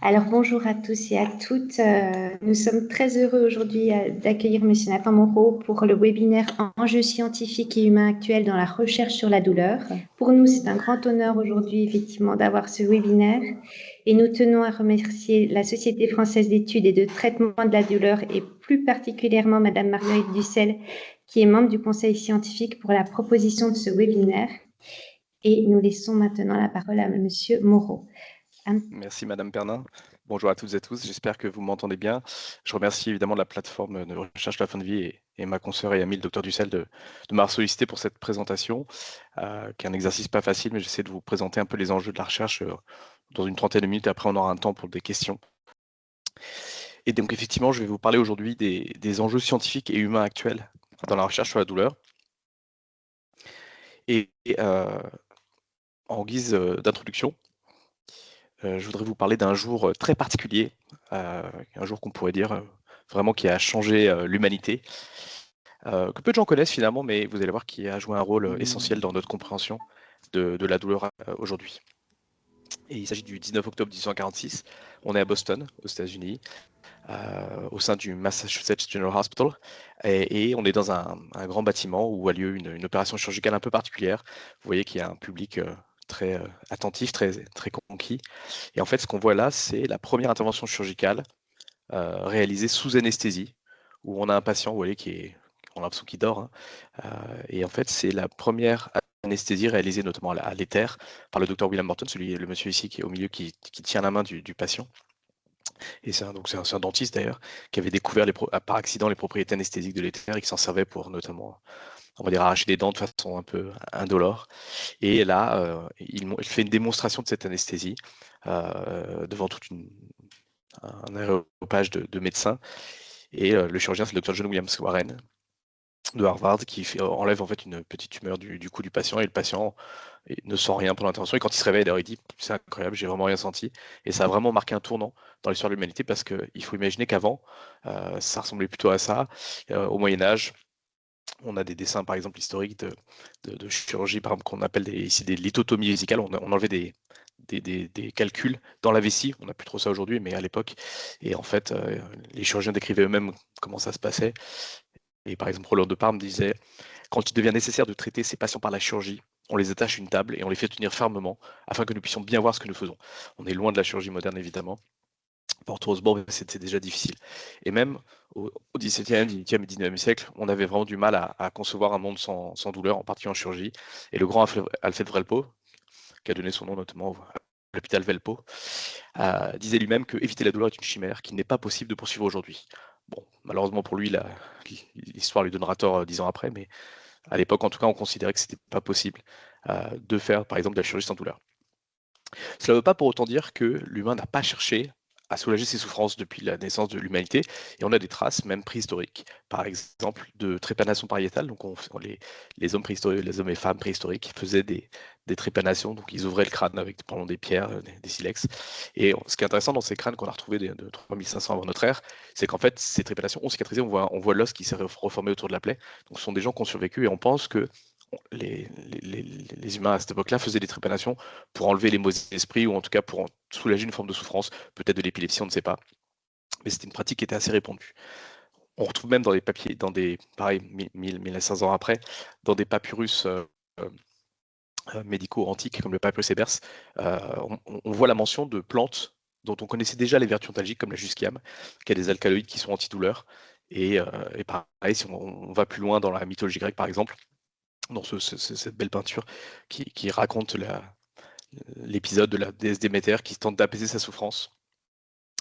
Alors bonjour à tous et à toutes. Nous sommes très heureux aujourd'hui d'accueillir Monsieur Nathan Moreau pour le webinaire Enjeux scientifiques et humains actuels dans la recherche sur la douleur. Pour nous, c'est un grand honneur aujourd'hui effectivement d'avoir ce webinaire et nous tenons à remercier la Société française d'études et de traitement de la douleur et plus particulièrement Madame Marguerite Dussel qui est membre du conseil scientifique pour la proposition de ce webinaire. Et nous laissons maintenant la parole à Monsieur Moreau. Merci Madame Pernin. Bonjour à toutes et à tous, j'espère que vous m'entendez bien. Je remercie évidemment la plateforme de recherche de la fin de vie et ma consoeur et amie le docteur Dussel de m'avoir sollicité pour cette présentation, qui est un exercice pas facile, mais j'essaie de vous présenter un peu les enjeux de la recherche dans une trentaine de minutes, et après on aura un temps pour des questions. Et donc effectivement, je vais vous parler aujourd'hui des enjeux scientifiques et humains actuels dans la recherche sur la douleur. Et en guise d'introduction, je voudrais vous parler d'un jour très particulier, un jour qu'on pourrait dire vraiment qui a changé l'humanité, que peu de gens connaissent finalement, mais vous allez voir qui a joué un rôle essentiel dans notre compréhension de la douleur aujourd'hui. Et il s'agit du 19 octobre 1846, on est à Boston, aux États-Unis, au sein du Massachusetts General Hospital, et on est dans un grand bâtiment où a lieu une opération chirurgicale un peu particulière. Vous voyez qu'il y a un public très attentif, très conquis. Et en fait, ce qu'on voit là, c'est la première intervention chirurgicale réalisée sous anesthésie, où on a un patient, vous voyez, on a l'impression qu'il dort. Hein. Et en fait, c'est la première anesthésie réalisée notamment à l'éther par le docteur William Morton, le monsieur ici qui est au milieu, qui tient la main du patient. Et c'est un dentiste d'ailleurs, qui avait découvert par accident les propriétés anesthésiques de l'éther et qui s'en servait pour notamment, on va dire, arracher des dents de façon un peu indolore. Et là, il fait une démonstration de cette anesthésie devant un aréopage de médecins. Et le chirurgien, c'est le docteur John Williams Warren de Harvard, qui enlève en fait une petite tumeur du cou du patient, et le patient ne sent rien pendant l'intervention. Et quand il se réveille, d'ailleurs, il dit c'est incroyable, j'ai vraiment rien senti. Et ça a vraiment marqué un tournant dans l'histoire de l'humanité, parce qu'il faut imaginer qu'avant, ça ressemblait plutôt à ça. Au Moyen-Âge, on a des dessins, par exemple, historiques de chirurgie, par exemple, qu'on appelle ici des lithotomies vésicales. On enlevait des calculs dans la vessie. On n'a plus trop ça aujourd'hui, mais à l'époque. Et en fait, les chirurgiens décrivaient eux-mêmes comment ça se passait. Et par exemple, Roland de Parme disait quand il devient nécessaire de traiter ces patients par la chirurgie, on les attache à une table et on les fait tenir fermement afin que nous puissions bien voir ce que nous faisons. On est loin de la chirurgie moderne, évidemment. Fort heureusement, c'était déjà difficile. Et même au XVIIe, XVIIIe et XIXe siècle, on avait vraiment du mal à concevoir un monde sans douleur, en particulier en chirurgie. Et le grand Alfred Vrelpo, qui a donné son nom notamment à l'hôpital Velpo, disait lui-même que éviter la douleur est une chimère qu'il n'est pas possible de poursuivre aujourd'hui. Bon, malheureusement pour lui, l'histoire lui donnera tort 10 ans après, mais à l'époque, en tout cas, on considérait que ce n'était pas possible de faire, par exemple, de la chirurgie sans douleur. Cela ne veut pas pour autant dire que l'humain n'a pas cherché à soulager ses souffrances depuis la naissance de l'humanité, et on a des traces, même préhistoriques, par exemple de trépanation pariétale. Donc les hommes préhistoriques, les hommes et femmes préhistoriques faisaient des trépanations, donc ils ouvraient le crâne avec pendant des pierres, des silex. Et ce qui est intéressant dans ces crânes qu'on a retrouvés de 3500 avant notre ère, c'est qu'en fait ces trépanations ont cicatrisé, on voit l'os qui s'est reformé autour de la plaie. Donc ce sont des gens qui ont survécu, et on pense que les humains à cette époque-là faisaient des trépanations pour enlever les mauvais esprits, ou en tout cas pour soulager une forme de souffrance, peut-être de l'épilepsie, on ne sait pas. Mais c'était une pratique qui était assez répandue. On retrouve même dans des papiers, pareil, 1500 ans après, dans des papyrus médicaux antiques, comme le papyrus Ebers, on voit la mention de plantes dont on connaissait déjà les vertus antalgiques, comme la jusquiame, qui a des alcaloïdes qui sont antidouleurs. Et pareil, si on va plus loin dans la mythologie grecque, par exemple, dans cette belle peinture qui raconte l'épisode de la déesse Déméter qui tente d'apaiser sa souffrance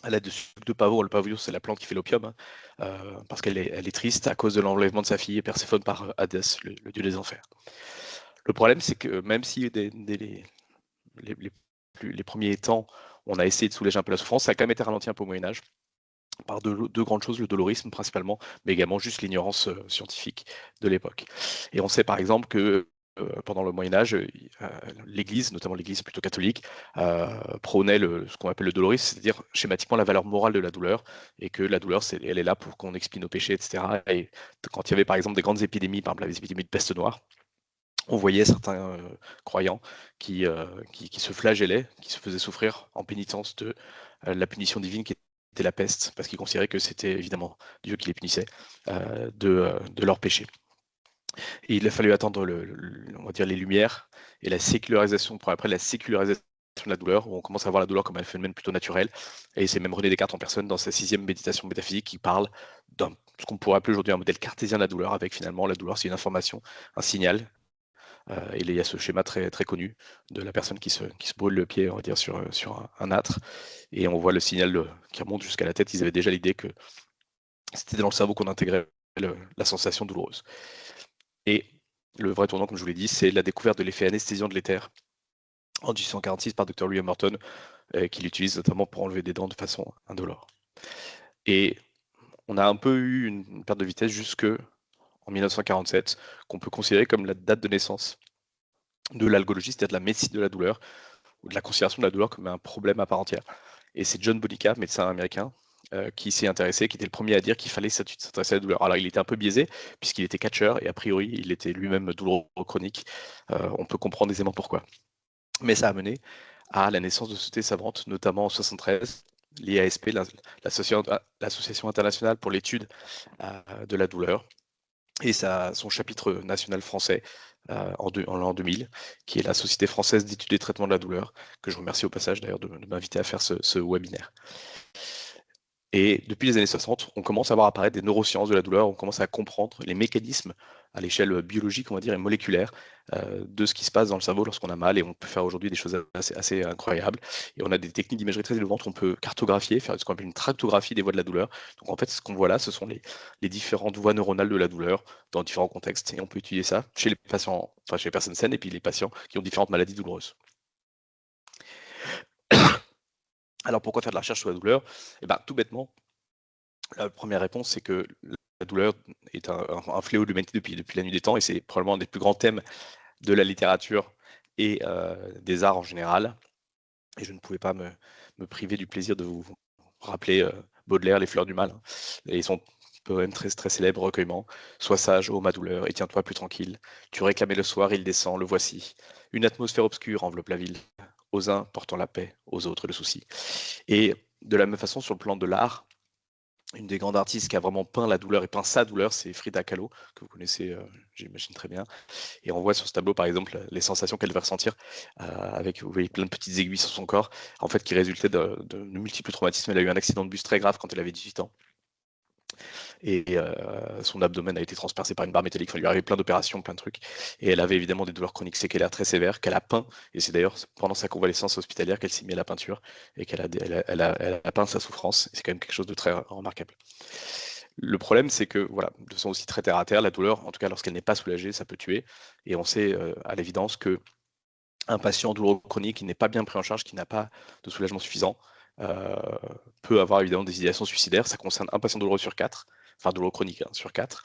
à l'aide de sucre de pavot. Le pavot, c'est la plante qui fait l'opium, hein, parce qu'elle est triste à cause de l'enlèvement de sa fille Perséphone par Hadès, le dieu des enfers. Le problème, c'est que même si les premiers temps, on a essayé de soulager un peu la souffrance, ça a quand même été ralenti un peu au Moyen-Âge par deux grandes choses, le dolorisme principalement, mais également juste l'ignorance scientifique de l'époque. Et on sait par exemple que pendant le Moyen-Âge, l'Église, notamment l'Église plutôt catholique, prônait ce qu'on appelle le dolorisme, c'est-à-dire schématiquement la valeur morale de la douleur, et que la douleur, elle est là pour qu'on expie nos péchés, etc. Et quand il y avait par exemple des grandes épidémies, par exemple les épidémies de peste noire, on voyait certains croyants qui se flagellaient, qui se faisaient souffrir en pénitence la punition divine qui était la peste, parce qu'ils considéraient que c'était évidemment Dieu qui les punissait de leurs péchés. Et il a fallu attendre on va dire les Lumières et la sécularisation, pour après la sécularisation de la douleur, où on commence à voir la douleur comme un phénomène plutôt naturel. Et c'est même René Descartes en personne, dans sa 6e méditation métaphysique, qui parle de ce qu'on pourrait appeler aujourd'hui un modèle cartésien de la douleur, avec finalement la douleur, c'est une information, un signal. Et il y a ce schéma très, très connu de la personne qui se brûle le pied, on va dire, sur un âtre, et on voit le signal qui remonte jusqu'à la tête. Ils avaient déjà l'idée que c'était dans le cerveau qu'on intégrait la sensation douloureuse. Et le vrai tournant, comme je vous l'ai dit, c'est la découverte de l'effet anesthésiant de l'éther en 1846 par Dr. William Morton, qui l'utilise notamment pour enlever des dents de façon indolore. Et on a un peu eu une perte de vitesse jusque en 1947, qu'on peut considérer comme la date de naissance de l'algologie, c'est-à-dire de la médecine de la douleur, ou de la considération de la douleur comme un problème à part entière. Et c'est John Bonica, médecin américain, qui s'est intéressé, qui était le premier à dire qu'il fallait s'intéresser à la douleur. Alors il était un peu biaisé, puisqu'il était catcheur, et a priori il était lui-même douloureux chronique. On peut comprendre aisément pourquoi. Mais ça a mené à la naissance de sociétés savantes, notamment en 1973, l'IASP, l'Association internationale pour l'étude de la douleur, et son chapitre national français en l'an 2000, qui est la Société française d'études et traitement de la douleur, que je remercie au passage d'ailleurs de m'inviter à faire ce webinaire. Et depuis les années 60, on commence à voir apparaître des neurosciences de la douleur, on commence à comprendre les mécanismes à l'échelle biologique, on va dire, et moléculaire de ce qui se passe dans le cerveau lorsqu'on a mal, et on peut faire aujourd'hui des choses assez incroyables. Et on a des techniques d'imagerie très innovantes, on peut cartographier, faire ce qu'on appelle une tractographie des voies de la douleur. Donc en fait, ce qu'on voit là, ce sont les différentes voies neuronales de la douleur dans différents contextes, et on peut utiliser ça chez les patients, enfin chez les personnes saines, et puis les patients qui ont différentes maladies douloureuses. Alors pourquoi faire de la recherche sur la douleur? Eh bien, tout bêtement, la première réponse, c'est que la douleur est un fléau de l'humanité depuis la nuit des temps, et c'est probablement un des plus grands thèmes de la littérature et des arts en général. Et je ne pouvais pas me priver du plaisir de vous rappeler Baudelaire, Les Fleurs du Mal, et son poème très, très célèbre, Recueillement. Sois sage, ô ma douleur, et tiens-toi plus tranquille. Tu réclamais le soir, il descend, le voici. Une atmosphère obscure enveloppe la ville. Aux uns portant la paix, aux autres le souci. Et de la même façon, sur le plan de l'art, une des grandes artistes qui a vraiment peint la douleur et peint sa douleur, c'est Frida Kahlo, que vous connaissez, j'imagine très bien. Et on voit sur ce tableau, par exemple, les sensations qu'elle va ressentir avec, vous voyez, plein de petites aiguilles sur son corps, en fait, qui résultaient de multiples traumatismes. Elle a eu un accident de bus très grave quand elle avait 18 ans. Et son abdomen a été transpercé par une barre métallique. Enfin, il lui arrivait plein d'opérations, plein de trucs. Et elle avait évidemment des douleurs chroniques séquelaires très sévères qu'elle a peint. Et c'est d'ailleurs pendant sa convalescence hospitalière qu'elle s'est mise à la peinture et qu'elle a peint sa souffrance. C'est quand même quelque chose de très remarquable. Le problème, c'est que, voilà, de façon aussi très terre à terre, la douleur, en tout cas lorsqu'elle n'est pas soulagée, ça peut tuer. Et on sait à l'évidence que un patient douloureux chronique qui n'est pas bien pris en charge, qui n'a pas de soulagement suffisant, peut avoir évidemment des idéations suicidaires. Ça concerne un patient douloureux sur 4, enfin douloureux chronique sur 4,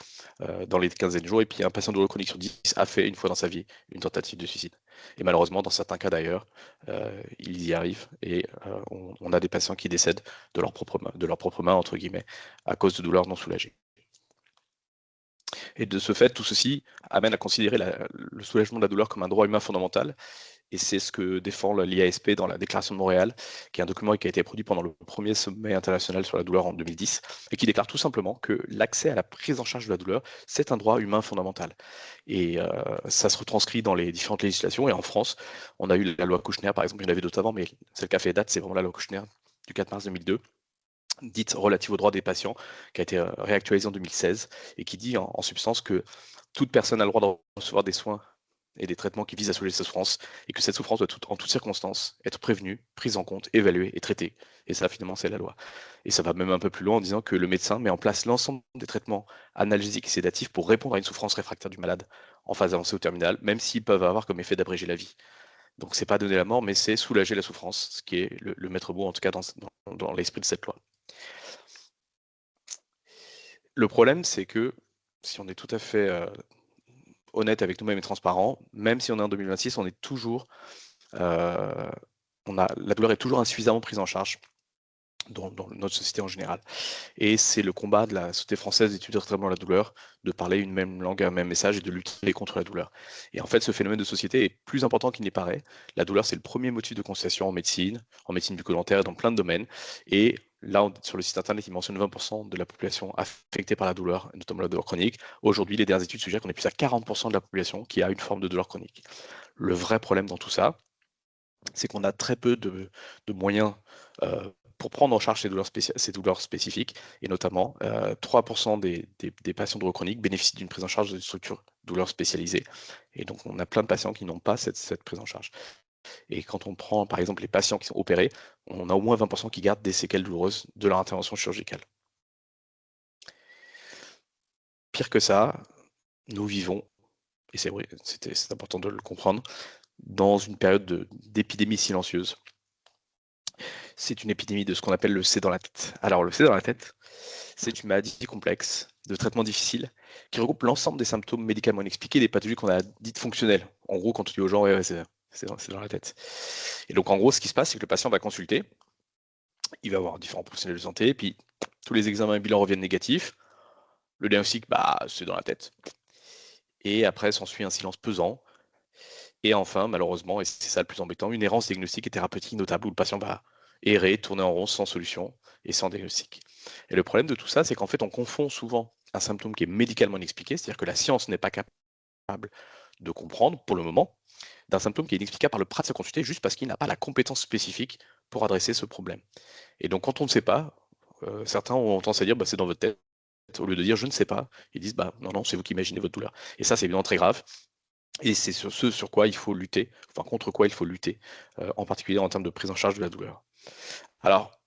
dans les 15 jours, et puis un patient douloureux chronique sur 10 a fait une fois dans sa vie une tentative de suicide. Et malheureusement, dans certains cas d'ailleurs, ils y arrivent, et on a des patients qui décèdent de leur propre main, entre guillemets, à cause de douleurs non soulagées. Et de ce fait, tout ceci amène à considérer le soulagement de la douleur comme un droit humain fondamental. Et c'est ce que défend l'IASP dans la Déclaration de Montréal, qui est un document qui a été produit pendant le premier sommet international sur la douleur en 2010, et qui déclare tout simplement que l'accès à la prise en charge de la douleur, c'est un droit humain fondamental. Et ça se retranscrit dans les différentes législations. Et en France, on a eu la loi Kouchner, par exemple, il y en avait d'autres avant, mais celle qui a fait date, c'est vraiment la loi Kouchner du 4 mars 2002, dite relative aux droits des patients, qui a été réactualisée en 2016, et qui dit en substance que toute personne a le droit de recevoir des soins et des traitements qui visent à soulager sa souffrance, et que cette souffrance doit en toutes circonstances être prévenue, prise en compte, évaluée et traitée. Et ça, finalement, c'est la loi. Et ça va même un peu plus loin en disant que le médecin met en place l'ensemble des traitements analgésiques et sédatifs pour répondre à une souffrance réfractaire du malade en phase avancée ou terminale, même s'ils peuvent avoir comme effet d'abréger la vie. Donc c'est pas donner la mort, mais c'est soulager la souffrance, ce qui est le maître mot, en tout cas dans l'esprit de cette loi. Le problème, c'est que si on est tout à fait honnête avec nous-mêmes et transparent, même si on est en 2026, on est toujours, la douleur est toujours insuffisamment prise en charge dans notre société en général. Et c'est le combat de la Société française d'études de traitement de la douleur, de parler une même langue, un même message et de lutter contre la douleur. Et en fait, ce phénomène de société est plus important qu'il n'y paraît. La douleur, c'est le premier motif de consultation en médecine bucco-dentaire et dans plein de domaines. Et là, sur le site internet, il mentionne 20% de la population affectée par la douleur, notamment la douleur chronique. Aujourd'hui, les dernières études suggèrent qu'on est plus à 40% de la population qui a une forme de douleur chronique. Le vrai problème dans tout ça, c'est qu'on a très peu de moyens pour prendre en charge ces douleurs spécifiques, et notamment 3% des patients douleurs chroniques bénéficient d'une prise en charge de structures douleurs spécialisées. Et donc, on a plein de patients qui n'ont pas cette prise en charge. Et quand on prend, par exemple, les patients qui sont opérés, on a au moins 20% qui gardent des séquelles douloureuses de leur intervention chirurgicale. Pire que ça, nous vivons, et c'est vrai, c'est important de le comprendre, dans une période d'épidémie silencieuse. C'est une épidémie de ce qu'on appelle le C dans la tête. Alors, le C dans la tête, c'est une maladie complexe, de traitement difficile, qui regroupe l'ensemble des symptômes médicalement inexpliqués, des pathologies qu'on a dites fonctionnelles. En gros, quand on dit aux gens, ouais, c'est dans la tête. Et donc, en gros, ce qui se passe, c'est que le patient va consulter, il va voir différents professionnels de santé, puis tous les examens et bilans reviennent négatifs. Le diagnostic, c'est dans la tête. Et après, s'ensuit un silence pesant. Et enfin, malheureusement, et c'est ça le plus embêtant, une errance diagnostique et thérapeutique notable où le patient va errer, tourner en rond sans solution et sans diagnostic. Et le problème de tout ça, c'est qu'en fait, on confond souvent un symptôme qui est médicalement inexpliqué, c'est-à-dire que la science n'est pas capable de comprendre pour le moment, d'un symptôme qui est inexplicable par le praticien consulté juste parce qu'il n'a pas la compétence spécifique pour adresser ce problème. Et donc, quand on ne sait pas, certains ont tendance à dire c'est dans votre tête, au lieu de dire je ne sais pas, ils disent non, c'est vous qui imaginez votre douleur. Et ça, c'est évidemment très grave. Et c'est sur ce sur quoi il faut lutter, enfin contre quoi il faut lutter, en particulier en termes de prise en charge de la douleur. Alors,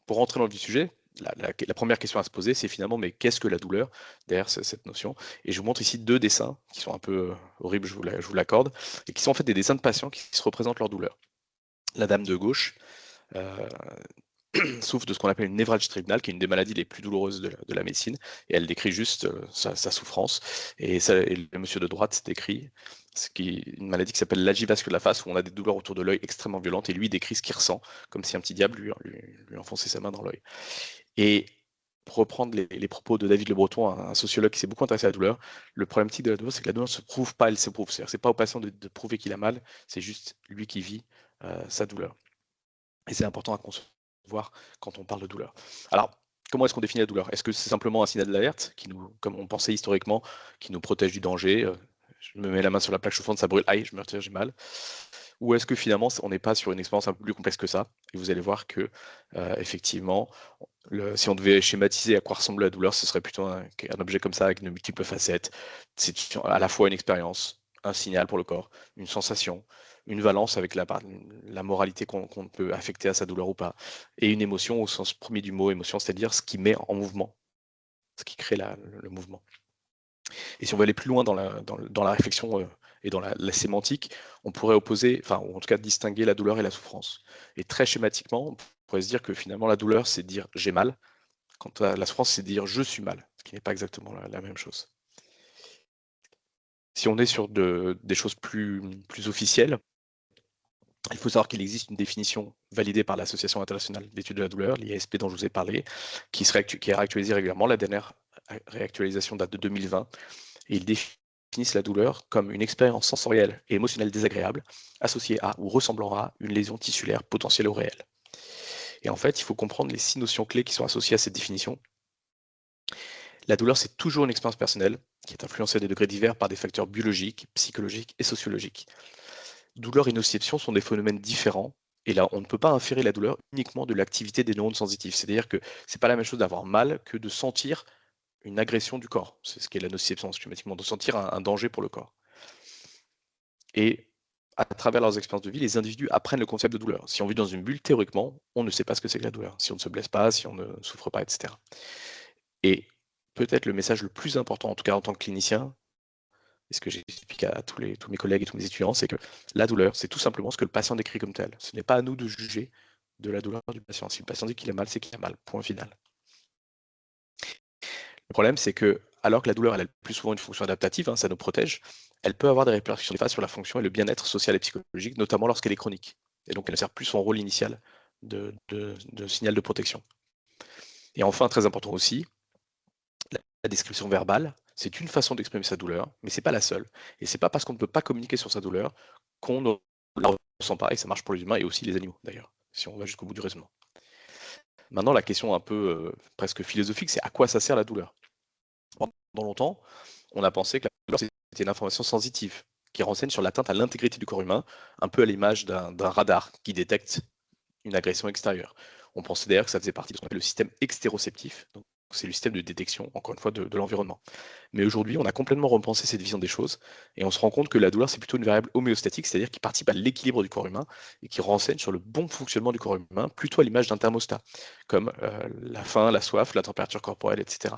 pour rentrer dans le vif du sujet, la première question à se poser, c'est finalement, mais qu'est-ce que la douleur derrière cette notion? Et je vous montre ici deux dessins qui sont un peu horribles, je vous l'accorde, et qui sont en fait des dessins de patients qui se représentent leur douleur. La dame de gauche souffre de ce qu'on appelle une névralgie tribunale, qui est une des maladies les plus douloureuses de la médecine, et elle décrit juste sa souffrance. Et le monsieur de droite décrit une maladie qui s'appelle l'algie de la face, où on a des douleurs autour de l'œil extrêmement violentes, et lui décrit ce qu'il ressent, comme si un petit diable lui enfonçait sa main dans l'œil. Et pour reprendre les propos de David Le Breton, un sociologue qui s'est beaucoup intéressé à la douleur, le problème de la douleur, c'est que la douleur ne se prouve pas, elle s'éprouve. C'est-à-dire, c'est pas au patient de prouver qu'il a mal, c'est juste lui qui vit sa douleur. Et c'est important à concevoir quand on parle de douleur. Alors, comment est-ce qu'on définit la douleur? Est-ce que c'est simplement un signal d'alerte qui nous, comme on pensait historiquement, qui nous protège du danger? Je me mets la main sur la plaque chauffante, ça brûle, aïe, je me retire, j'ai mal. Ou est-ce que finalement, on n'est pas sur une expérience un peu plus complexe que ça? Et vous allez voir que, effectivement, si on devait schématiser à quoi ressemble la douleur, ce serait plutôt un objet comme ça, avec de multiples facettes. C'est à la fois une expérience, un signal pour le corps, une sensation, une valence avec la moralité qu'on peut affecter à sa douleur ou pas, et une émotion au sens premier du mot émotion, c'est-à-dire ce qui met en mouvement, ce qui crée le mouvement. Et si on veut aller plus loin dans la réflexion et dans la sémantique, on pourrait opposer, enfin, ou en tout cas distinguer la douleur et la souffrance. Et très schématiquement, on pourrait se dire que finalement la douleur, c'est dire j'ai mal, quand la souffrance, c'est dire je suis mal, ce qui n'est pas exactement la même chose. Si on est sur des choses plus officielles, il faut savoir qu'il existe une définition validée par l'Association internationale d'études de la douleur, l'IASP dont je vous ai parlé, qui est réactualisée régulièrement. La dernière réactualisation date de 2020. Et ils définissent la douleur comme une expérience sensorielle et émotionnelle désagréable associée à ou ressemblant à une lésion tissulaire potentielle ou réelle. Et en fait, il faut comprendre les 6 notions clés qui sont associées à cette définition. La douleur, c'est toujours une expérience personnelle qui est influencée à des degrés divers par des facteurs biologiques, psychologiques et sociologiques. Douleur et nociception sont des phénomènes différents. Et là, on ne peut pas inférer la douleur uniquement de l'activité des neurones sensitifs. C'est-à-dire que c'est pas la même chose d'avoir mal que de sentir une agression du corps. C'est ce qu'est la nociception, schématiquement, de sentir un danger pour le corps. Et à travers leurs expériences de vie, les individus apprennent le concept de douleur. Si on vit dans une bulle, théoriquement, on ne sait pas ce que c'est que la douleur. Si on ne se blesse pas, si on ne souffre pas, etc. Et peut-être le message le plus important, en tout cas en tant que clinicien, et ce que j'explique à tous mes collègues et tous mes étudiants, c'est que la douleur, c'est tout simplement ce que le patient décrit comme tel. Ce n'est pas à nous de juger de la douleur du patient. Si le patient dit qu'il a mal, c'est qu'il a mal. Point final. Le problème, c'est que, alors que la douleur, elle a le plus souvent une fonction adaptative, ça nous protège, elle peut avoir des répercussions néfastes sur la fonction et le bien-être social et psychologique, notamment lorsqu'elle est chronique. Et donc, elle ne sert plus son rôle initial de signal de protection. Et enfin, très important aussi, la description verbale, c'est une façon d'exprimer sa douleur, mais c'est pas la seule. Et c'est pas parce qu'on ne peut pas communiquer sur sa douleur qu'on ne la ressent pas, et ça marche pour les humains et aussi les animaux d'ailleurs, si on va jusqu'au bout du raisonnement. Maintenant, la question un peu presque philosophique, c'est à quoi ça sert la douleur? Pendant longtemps, on a pensé que la douleur, c'était une information sensitive, qui renseigne sur l'atteinte à l'intégrité du corps humain, un peu à l'image d'un radar qui détecte une agression extérieure. On pensait d'ailleurs que ça faisait partie de ce qu'on appelle le système extéroceptif, donc c'est le système de détection, encore une fois, de l'environnement. Mais aujourd'hui, on a complètement repensé cette vision des choses, et on se rend compte que la douleur, c'est plutôt une variable homéostatique, c'est-à-dire qui participe à l'équilibre du corps humain, et qui renseigne sur le bon fonctionnement du corps humain, plutôt à l'image d'un thermostat, comme la faim, la soif, la température corporelle, etc.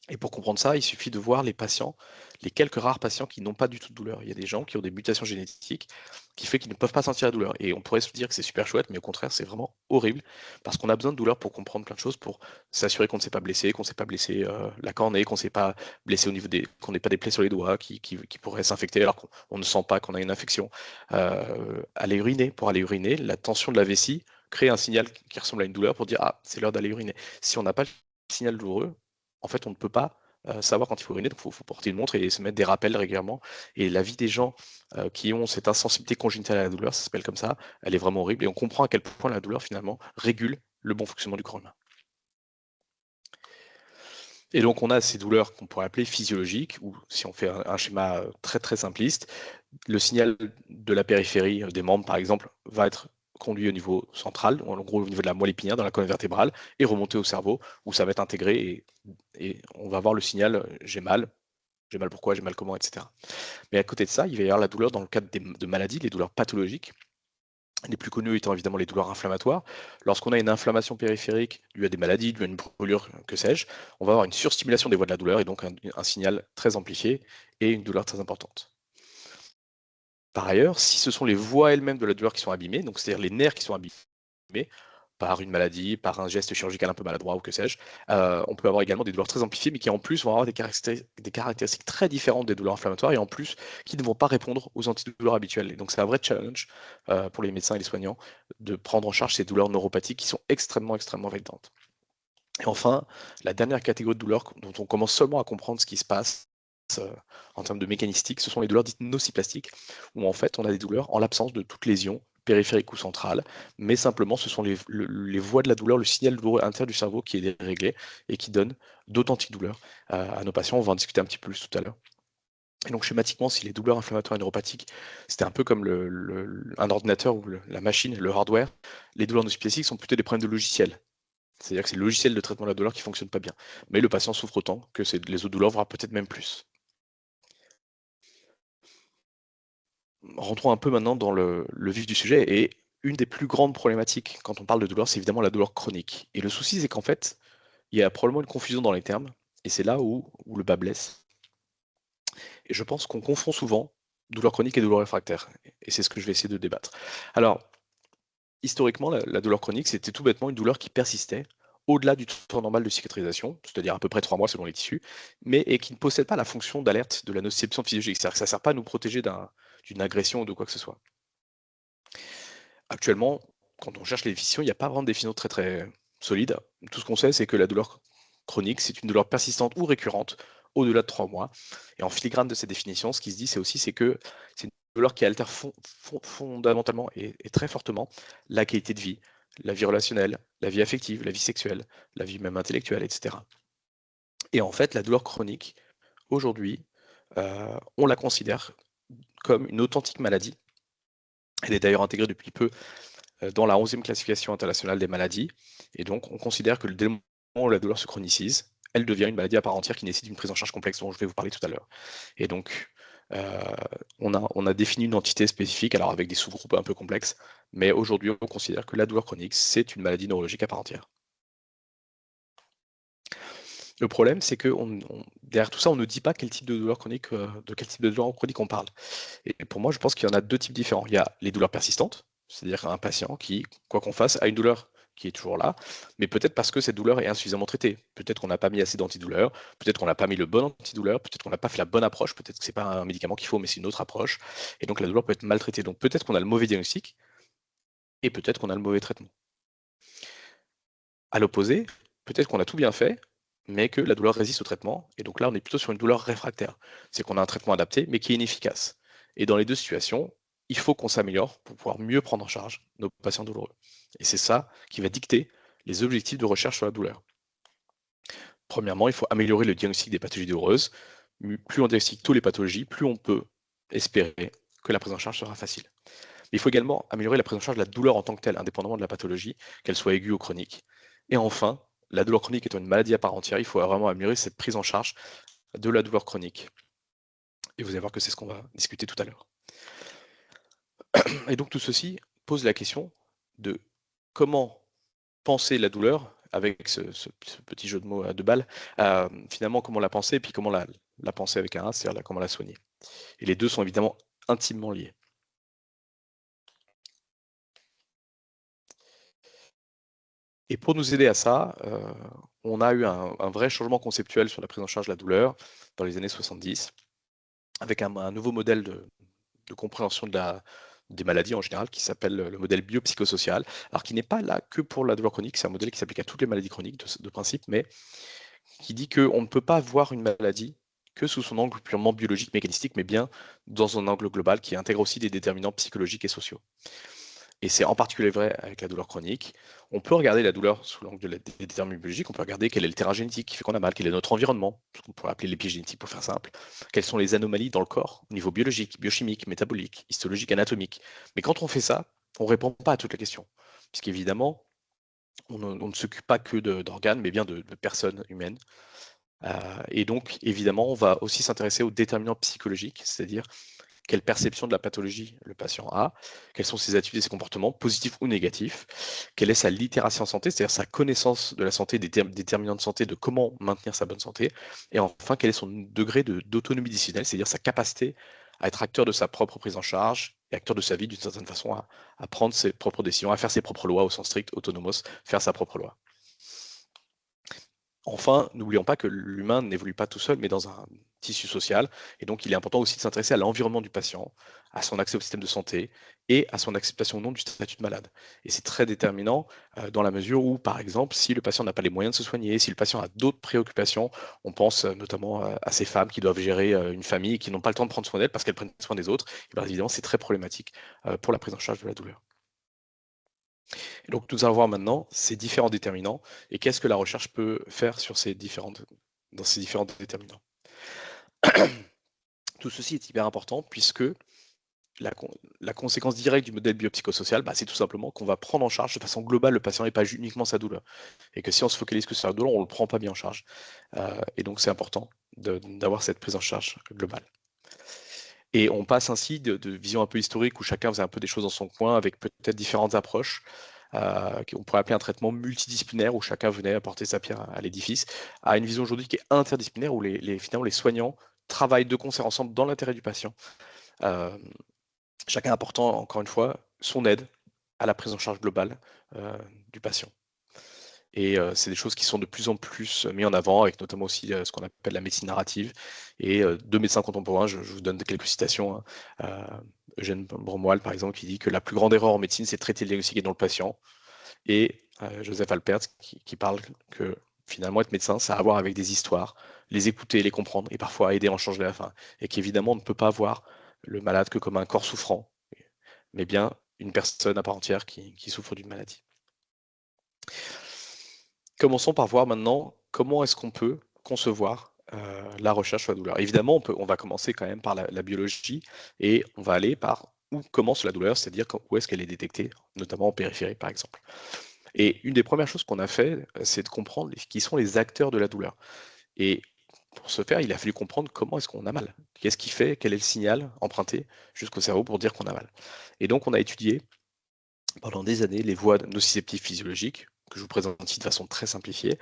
Et pour comprendre ça, il suffit de voir les patients, les quelques rares patients qui n'ont pas du tout de douleur. Il y a des gens qui ont des mutations génétiques qui fait qu'ils ne peuvent pas sentir la douleur. Et on pourrait se dire que c'est super chouette, mais au contraire, c'est vraiment horrible parce qu'on a besoin de douleur pour comprendre plein de choses, pour s'assurer qu'on ne s'est pas blessé, qu'on ne s'est pas blessé la cornée, qu'on ne s'est pas blessé au niveau qu'on n'ait pas des plaies sur les doigts qui pourraient s'infecter alors qu'on ne sent pas qu'on a une infection. Aller uriner, pour aller uriner, la tension de la vessie crée un signal qui ressemble à une douleur pour dire ah, c'est l'heure d'aller uriner. Si on n'a pas le signal douloureux, en fait, on ne peut pas savoir quand il faut uriner, donc il faut porter une montre et se mettre des rappels régulièrement. Et la vie des gens qui ont cette insensibilité congénitale à la douleur, ça s'appelle comme ça, elle est vraiment horrible. Et on comprend à quel point la douleur, finalement, régule le bon fonctionnement du corps humain. Et donc, on a ces douleurs qu'on pourrait appeler physiologiques, ou si on fait un schéma très très simpliste, le signal de la périphérie des membres, par exemple, va être conduit au niveau central, en gros au niveau de la moelle épinière, dans la colonne vertébrale, et remonter au cerveau, où ça va être intégré, et on va voir le signal j'ai mal pourquoi, j'ai mal comment, etc. Mais à côté de ça, il va y avoir la douleur dans le cadre de maladies, les douleurs pathologiques, les plus connues étant évidemment les douleurs inflammatoires. Lorsqu'on a une inflammation périphérique due à des maladies, due à une brûlure, que sais-je, on va avoir une surstimulation des voies de la douleur et donc un signal très amplifié et une douleur très importante. Par ailleurs, si ce sont les voies elles-mêmes de la douleur qui sont abîmées, donc c'est-à-dire les nerfs qui sont abîmés par une maladie, par un geste chirurgical un peu maladroit ou que sais-je, on peut avoir également des douleurs très amplifiées, mais qui en plus vont avoir des caractéristiques très différentes des douleurs inflammatoires et en plus qui ne vont pas répondre aux antidouleurs habituelles. Et donc c'est un vrai challenge pour les médecins et les soignants de prendre en charge ces douleurs neuropathiques qui sont extrêmement, extrêmement validantes. Et enfin, la dernière catégorie de douleurs dont on commence seulement à comprendre ce qui se passe en termes de mécanistique, ce sont les douleurs dites nociplastiques, où en fait on a des douleurs en l'absence de toute lésion périphérique ou centrale, mais simplement ce sont les voies de la douleur, le signal douloureux interne du cerveau qui est déréglé et qui donne d'authentiques douleurs à nos patients. On va en discuter un petit peu plus tout à l'heure. Et donc schématiquement, si les douleurs inflammatoires et neuropathiques, c'était un peu comme un ordinateur ou la machine, le hardware, les douleurs nociplastiques sont plutôt des problèmes de logiciel. C'est-à-dire que c'est le logiciel de traitement de la douleur qui ne fonctionne pas bien. Mais le patient souffre autant que les autres douleurs, voire peut-être même plus. Rentrons un peu maintenant dans le vif du sujet. Et une des plus grandes problématiques quand on parle de douleur, c'est évidemment la douleur chronique. Et le souci, c'est qu'en fait, il y a probablement une confusion dans les termes. Et c'est là où le bas blesse. Et je pense qu'on confond souvent douleur chronique et douleur réfractaire. Et c'est ce que je vais essayer de débattre. Alors, historiquement, la douleur chronique, c'était tout bêtement une douleur qui persistait au-delà du temps normal de cicatrisation, c'est-à-dire à peu près 3 mois selon les tissus, et qui ne possède pas la fonction d'alerte de la nociception physiologique. C'est-à-dire que ça ne sert pas à nous protéger d'une agression ou de quoi que ce soit. Actuellement, quand on cherche les définitions, il n'y a pas vraiment de définition très très solide. Tout ce qu'on sait, c'est que la douleur chronique, c'est une douleur persistante ou récurrente au-delà de 3 mois. Et en filigrane de cette définition, ce qui se dit, c'est que c'est une douleur qui altère fondamentalement et très fortement la qualité de vie, la vie relationnelle, la vie affective, la vie sexuelle, la vie même intellectuelle, etc. Et en fait, la douleur chronique, aujourd'hui, on la considère comme une authentique maladie. Elle est d'ailleurs intégrée depuis peu dans la 11e classification internationale des maladies. Et donc, on considère que dès le moment où la douleur se chronicise, elle devient une maladie à part entière qui nécessite une prise en charge complexe dont je vais vous parler tout à l'heure. Et donc, on a défini une entité spécifique, alors avec des sous-groupes un peu complexes, mais aujourd'hui, on considère que la douleur chronique, c'est une maladie neurologique à part entière. Le problème, c'est que derrière tout ça, on ne dit pas quel type de douleur chronique, de quel type de douleur chronique on parle. Et pour moi, je pense qu'il y en a deux types différents. Il y a les douleurs persistantes, c'est-à-dire un patient qui, quoi qu'on fasse, a une douleur qui est toujours là, mais peut-être parce que cette douleur est insuffisamment traitée. Peut-être qu'on n'a pas mis assez d'antidouleurs, peut-être qu'on n'a pas mis le bon antidouleur, peut-être qu'on n'a pas fait la bonne approche, peut-être que c'est pas un médicament qu'il faut, mais c'est une autre approche. Et donc la douleur peut être maltraitée. Donc peut-être qu'on a le mauvais diagnostic, et peut-être qu'on a le mauvais traitement. À l'opposé, peut-être qu'on a tout bien fait, mais que la douleur résiste au traitement, et donc là on est plutôt sur une douleur réfractaire. C'est qu'on a un traitement adapté, mais qui est inefficace. Et dans les deux situations, il faut qu'on s'améliore pour pouvoir mieux prendre en charge nos patients douloureux. Et c'est ça qui va dicter les objectifs de recherche sur la douleur. Premièrement, il faut améliorer le diagnostic des pathologies douloureuses. Plus on diagnostique toutes les pathologies, plus on peut espérer que la prise en charge sera facile. Mais il faut également améliorer la prise en charge de la douleur en tant que telle, indépendamment de la pathologie, qu'elle soit aiguë ou chronique. Et enfin, la douleur chronique étant une maladie à part entière, il faut vraiment améliorer cette prise en charge de la douleur chronique. Et vous allez voir que c'est ce qu'on va discuter tout à l'heure. Et donc tout ceci pose la question de comment penser la douleur, avec ce petit jeu de mots à deux balles, finalement comment la penser, et puis comment la penser avec un A, c'est-à-dire comment la soigner. Et les deux sont évidemment intimement liés. Et pour nous aider à ça, on a eu un vrai changement conceptuel sur la prise en charge de la douleur dans les années 70, avec un nouveau modèle de compréhension des maladies en général, qui s'appelle le modèle biopsychosocial, alors qui n'est pas là que pour la douleur chronique, c'est un modèle qui s'applique à toutes les maladies chroniques de principe, mais qui dit qu'on ne peut pas voir une maladie que sous son angle purement biologique, mécanistique, mais bien dans un angle global qui intègre aussi des déterminants psychologiques et sociaux. Et c'est en particulier vrai avec la douleur chronique. On peut regarder la douleur sous l'angle des déterminants biologiques, on peut regarder quel est le terrain génétique qui fait qu'on a mal, quel est notre environnement, ce qu'on pourrait appeler l'épigénétique pour faire simple, quelles sont les anomalies dans le corps, au niveau biologique, biochimique, métabolique, histologique, anatomique. Mais quand on fait ça, on ne répond pas à toutes les questions, puisqu'évidemment, on ne s'occupe pas que d'organes, mais bien de personnes humaines. Et donc, évidemment, on va aussi s'intéresser aux déterminants psychologiques, c'est-à-dire quelle perception de la pathologie le patient a, quelles sont ses attitudes et ses comportements, positifs ou négatifs, quelle est sa littératie en santé, c'est-à-dire sa connaissance de la santé, des déterminants de santé, de comment maintenir sa bonne santé, et enfin, quel est son degré d'autonomie décisionnelle, c'est-à-dire sa capacité à être acteur de sa propre prise en charge et acteur de sa vie d'une certaine façon, à prendre ses propres décisions, à faire ses propres lois au sens strict, autonomos, faire sa propre loi. Enfin, n'oublions pas que l'humain n'évolue pas tout seul, mais dans un tissu social. Et donc, il est important aussi de s'intéresser à l'environnement du patient, à son accès au système de santé et à son acceptation ou non du statut de malade. Et c'est très déterminant dans la mesure où, par exemple, si le patient n'a pas les moyens de se soigner, si le patient a d'autres préoccupations, on pense notamment à ces femmes qui doivent gérer une famille et qui n'ont pas le temps de prendre soin d'elles parce qu'elles prennent soin des autres. Et bien évidemment, c'est très problématique pour la prise en charge de la douleur. Et donc, nous allons voir maintenant ces différents déterminants et qu'est-ce que la recherche peut faire dans ces différents déterminants. Tout ceci est hyper important puisque la conséquence directe du modèle biopsychosocial, c'est tout simplement qu'on va prendre en charge de façon globale le patient et pas uniquement sa douleur. Et que si on se focalise que sur la douleur, on ne le prend pas bien en charge. Et donc, c'est important d'avoir cette prise en charge globale. Et on passe ainsi de vision un peu historique où chacun faisait un peu des choses dans son coin avec peut-être différentes approches, qu'on pourrait appeler un traitement multidisciplinaire où chacun venait apporter sa pierre à l'édifice, à une vision aujourd'hui qui est interdisciplinaire où finalement les soignants travaillent de concert ensemble dans l'intérêt du patient, chacun apportant encore une fois son aide à la prise en charge globale du patient. Et c'est des choses qui sont de plus en plus mises en avant, avec notamment aussi ce qu'on appelle la médecine narrative. Et deux médecins contemporains, je vous donne quelques citations. Eugène Bromoal, par exemple, qui dit que la plus grande erreur en médecine, c'est de traiter le diagnostic dans le patient. Et Joseph Alpert, qui parle que finalement, être médecin, ça a à voir avec des histoires, les écouter, les comprendre, et parfois aider à en changer la fin. Et qu'évidemment, on ne peut pas voir le malade que comme un corps souffrant, mais bien une personne à part entière qui souffre d'une maladie. Commençons par voir maintenant comment est-ce qu'on peut concevoir la recherche sur la douleur. Évidemment, on va commencer quand même par la biologie et on va aller par où commence la douleur, c'est-à-dire où est-ce qu'elle est détectée, notamment en périphérie par exemple. Et une des premières choses qu'on a fait, c'est de comprendre qui sont les acteurs de la douleur. Et pour ce faire, il a fallu comprendre comment est-ce qu'on a mal. Qu'est-ce qui fait, quel est le signal emprunté jusqu'au cerveau pour dire qu'on a mal. Et donc, on a étudié pendant des années les voies nociceptives physiologiques, que je vous présente ici de façon très simplifiée.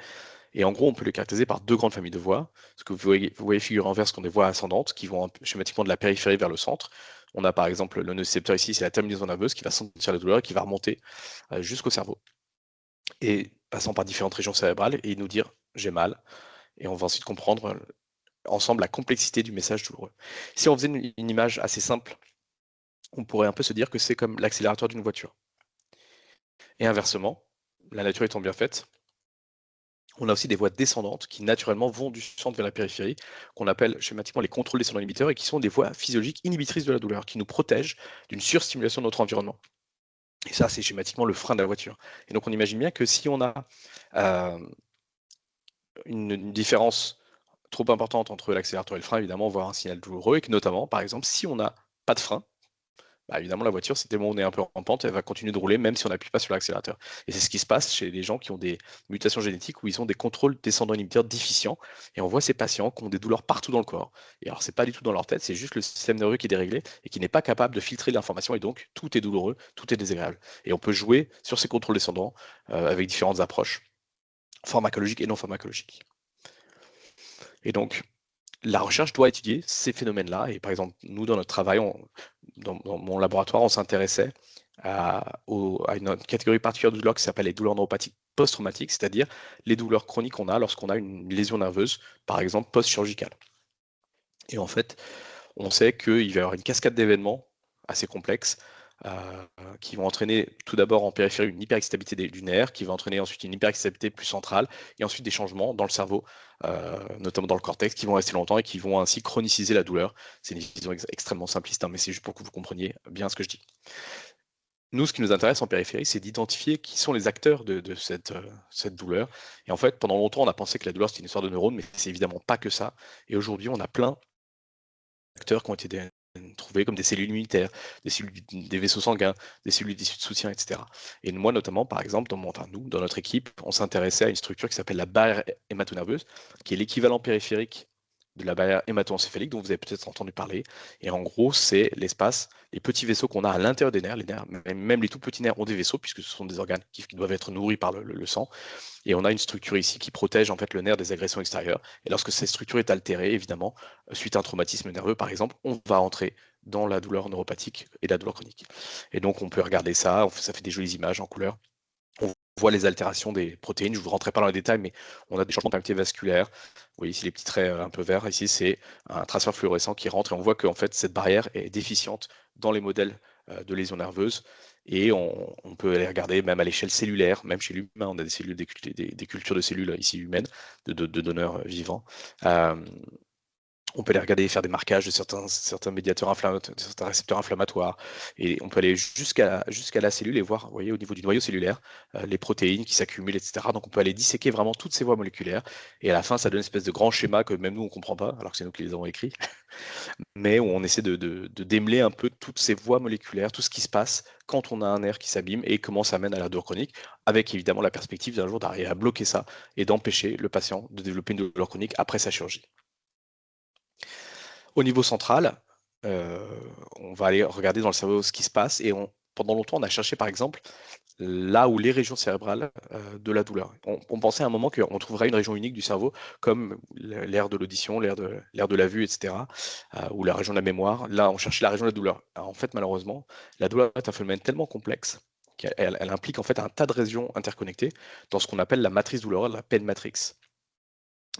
Et en gros, on peut les caractériser par deux grandes familles de voies. Ce que vous voyez figurer en vert, ce sont des voies ascendantes qui vont schématiquement de la périphérie vers le centre. On a par exemple le nocicepteur ici, c'est la terminaison nerveuse qui va sentir la douleur et qui va remonter jusqu'au cerveau. Et passant par différentes régions cérébrales et nous dire j'ai mal. Et on va ensuite comprendre ensemble la complexité du message douloureux. Si on faisait une image assez simple, on pourrait un peu se dire que c'est comme l'accélérateur d'une voiture. Et inversement, la nature étant bien faite, on a aussi des voies descendantes qui naturellement vont du centre vers la périphérie, qu'on appelle schématiquement les contrôles descendants inhibiteurs, et qui sont des voies physiologiques inhibitrices de la douleur, qui nous protègent d'une surstimulation de notre environnement. Et ça, c'est schématiquement le frein de la voiture. Et donc on imagine bien que si on a euh, une différence trop importante entre l'accélérateur et le frein, évidemment, on va avoir un signal douloureux, et que notamment, par exemple, si on n'a pas de frein, bah, évidemment, la voiture, c'est tellement on est un peu en pente, elle va continuer de rouler même si on n'appuie pas sur l'accélérateur. Et c'est ce qui se passe chez les gens qui ont des mutations génétiques où ils ont des contrôles descendants inhibiteurs déficients. Et on voit ces patients qui ont des douleurs partout dans le corps. Et alors, c'est pas du tout dans leur tête, c'est juste le système nerveux qui est déréglé et qui n'est pas capable de filtrer l'information. Et donc, tout est douloureux, tout est désagréable. Et on peut jouer sur ces contrôles descendants avec différentes approches, pharmacologiques et non pharmacologiques. Et donc, la recherche doit étudier ces phénomènes-là. Et par exemple, nous, dans notre travail, dans mon laboratoire, on s'intéressait à une catégorie particulière de douleurs qui s'appelle les douleurs neuropathiques post-traumatiques, c'est-à-dire les douleurs chroniques qu'on a lorsqu'on a une lésion nerveuse, par exemple post-chirurgicale. Et en fait, on sait qu'il va y avoir une cascade d'événements assez complexes qui vont entraîner tout d'abord en périphérie une hyperexcitabilité du nerf, qui va entraîner ensuite une hyperexcitabilité plus centrale, et ensuite des changements dans le cerveau, notamment dans le cortex, qui vont rester longtemps et qui vont ainsi chroniciser la douleur. C'est une vision extrêmement simpliste, hein, mais c'est juste pour que vous compreniez bien ce que je dis. Nous, ce qui nous intéresse en périphérie, c'est d'identifier qui sont les acteurs de cette douleur. Et en fait, pendant longtemps, on a pensé que la douleur, c'était une histoire de neurones, mais c'est évidemment pas que ça. Et aujourd'hui, on a plein d'acteurs qui ont été trouvés comme des cellules immunitaires, des vaisseaux sanguins, des cellules tissus de soutien, etc. Et moi, notamment, par exemple, nous, dans notre équipe, on s'intéressait à une structure qui s'appelle la barrière hémato-nerveuse, qui est l'équivalent périphérique de la barrière hémato-encéphalique, dont vous avez peut-être entendu parler. Et en gros, c'est l'espace, les petits vaisseaux qu'on a à l'intérieur des nerfs. Les nerfs, même les tout petits nerfs ont des vaisseaux, puisque ce sont des organes qui doivent être nourris par le sang. Et on a une structure ici qui protège en fait le nerf des agressions extérieures. Et lorsque cette structure est altérée, évidemment, suite à un traumatisme nerveux par exemple, on va entrer dans la douleur neuropathique et la douleur chronique. Et donc on peut regarder ça, ça fait des jolies images en couleur. On voit les altérations des protéines, je ne vous rentrerai pas dans les détails, mais on a des changements d'activité vasculaire. Vous voyez ici les petits traits un peu verts, ici c'est un traceur fluorescent qui rentre et on voit que en fait, cette barrière est déficiente dans les modèles de lésions nerveuses. Et on peut aller regarder même à l'échelle cellulaire, même chez l'humain, on a des cellules, des cultures de cellules ici humaines, de donneurs vivants. On peut aller regarder et faire des marquages de certains médiateurs inflammatoires, de certains récepteurs inflammatoires. Et on peut aller jusqu'à la cellule et voir, vous voyez, au niveau du noyau cellulaire, les protéines qui s'accumulent, etc. Donc on peut aller disséquer vraiment toutes ces voies moléculaires. Et à la fin, ça donne une espèce de grand schéma que même nous, on ne comprend pas, alors que c'est nous qui les avons écrits. Mais où on essaie de démêler un peu toutes ces voies moléculaires, tout ce qui se passe quand on a un nerf qui s'abîme et comment ça mène à la douleur chronique, avec évidemment la perspective d'un jour d'arriver à bloquer ça et d'empêcher le patient de développer une douleur chronique après sa chirurgie. Au niveau central, on va aller regarder dans le cerveau ce qui se passe et pendant longtemps, on a cherché par exemple là où les régions cérébrales de la douleur. On pensait à un moment qu'on trouverait une région unique du cerveau comme l'aire de l'audition, l'aire de la vue, etc., ou la région de la mémoire. Là, on cherchait la région de la douleur. Alors, en fait, malheureusement, la douleur est un phénomène tellement complexe qu'elle implique en fait un tas de régions interconnectées dans ce qu'on appelle la matrice douloureuse, la pain matrix.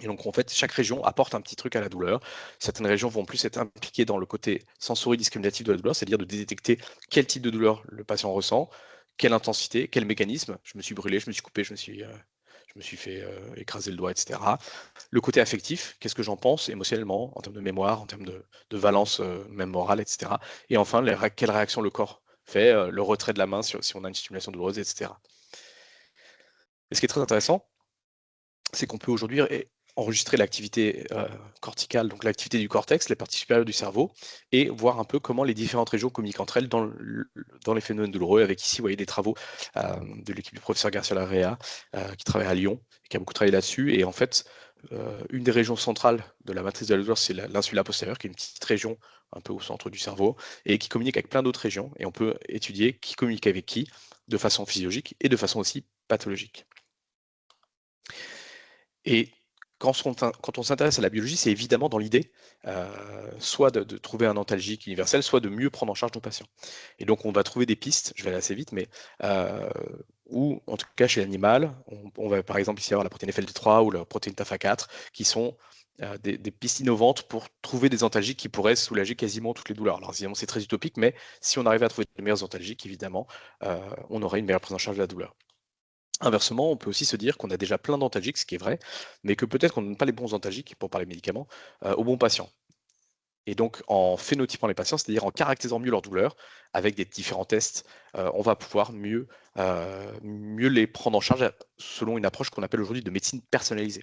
Et donc, en fait, chaque région apporte un petit truc à la douleur. Certaines régions vont plus être impliquées dans le côté sensori-discriminatif de la douleur, c'est-à-dire de détecter quel type de douleur le patient ressent, quelle intensité, quel mécanisme. Je me suis brûlé, je me suis coupé, je me suis fait écraser le doigt, etc. Le côté affectif, qu'est-ce que j'en pense émotionnellement, en termes de mémoire, en termes de valence même morale, etc. Et enfin, quelle réaction le corps fait, le retrait de la main si on a une stimulation douloureuse, etc. Et ce qui est très intéressant, c'est qu'on peut aujourd'hui enregistrer l'activité corticale, donc l'activité du cortex, les parties supérieures du cerveau, et voir un peu comment les différentes régions communiquent entre elles dans les phénomènes douloureux, avec ici, vous voyez, des travaux de l'équipe du professeur Garcia Larrea, qui travaille à Lyon, et qui a beaucoup travaillé là-dessus, et en fait, une des régions centrales de la matrice de la douleur, c'est l'insula postérieure, qui est une petite région un peu au centre du cerveau, et qui communique avec plein d'autres régions, et on peut étudier qui communique avec qui, de façon physiologique, et de façon aussi pathologique. Et quand on s'intéresse à la biologie, c'est évidemment dans l'idée soit de trouver un antalgique universel, soit de mieux prendre en charge nos patients. Et donc on va trouver des pistes, je vais aller assez vite, mais où en tout cas chez l'animal, on va par exemple ici avoir la protéine FLT3 ou la protéine TAFA4, qui sont des pistes innovantes pour trouver des antalgiques qui pourraient soulager quasiment toutes les douleurs. Alors évidemment, c'est très utopique, mais si on arrivait à trouver les meilleurs antalgiques, évidemment, on aurait une meilleure prise en charge de la douleur. Inversement, on peut aussi se dire qu'on a déjà plein d'antalgiques, ce qui est vrai, mais que peut-être qu'on ne donne pas les bons antalgiques, pour parler médicaments, aux bons patients. Et donc, en phénotypant les patients, c'est-à-dire en caractérisant mieux leur douleur, avec des différents tests, on va pouvoir mieux les prendre en charge selon une approche qu'on appelle aujourd'hui de médecine personnalisée.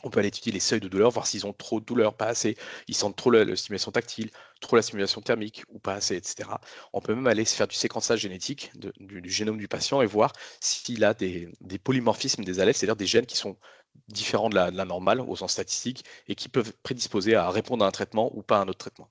On peut aller étudier les seuils de douleur, voir s'ils ont trop de douleur, pas assez, ils sentent trop la stimulation tactile, trop la stimulation thermique ou pas assez, etc. On peut même aller se faire du séquençage génétique du génome du patient et voir s'il a des polymorphismes des allèles, c'est-à-dire des gènes qui sont différents de la normale au sens statistique et qui peuvent prédisposer à répondre à un traitement ou pas à un autre traitement.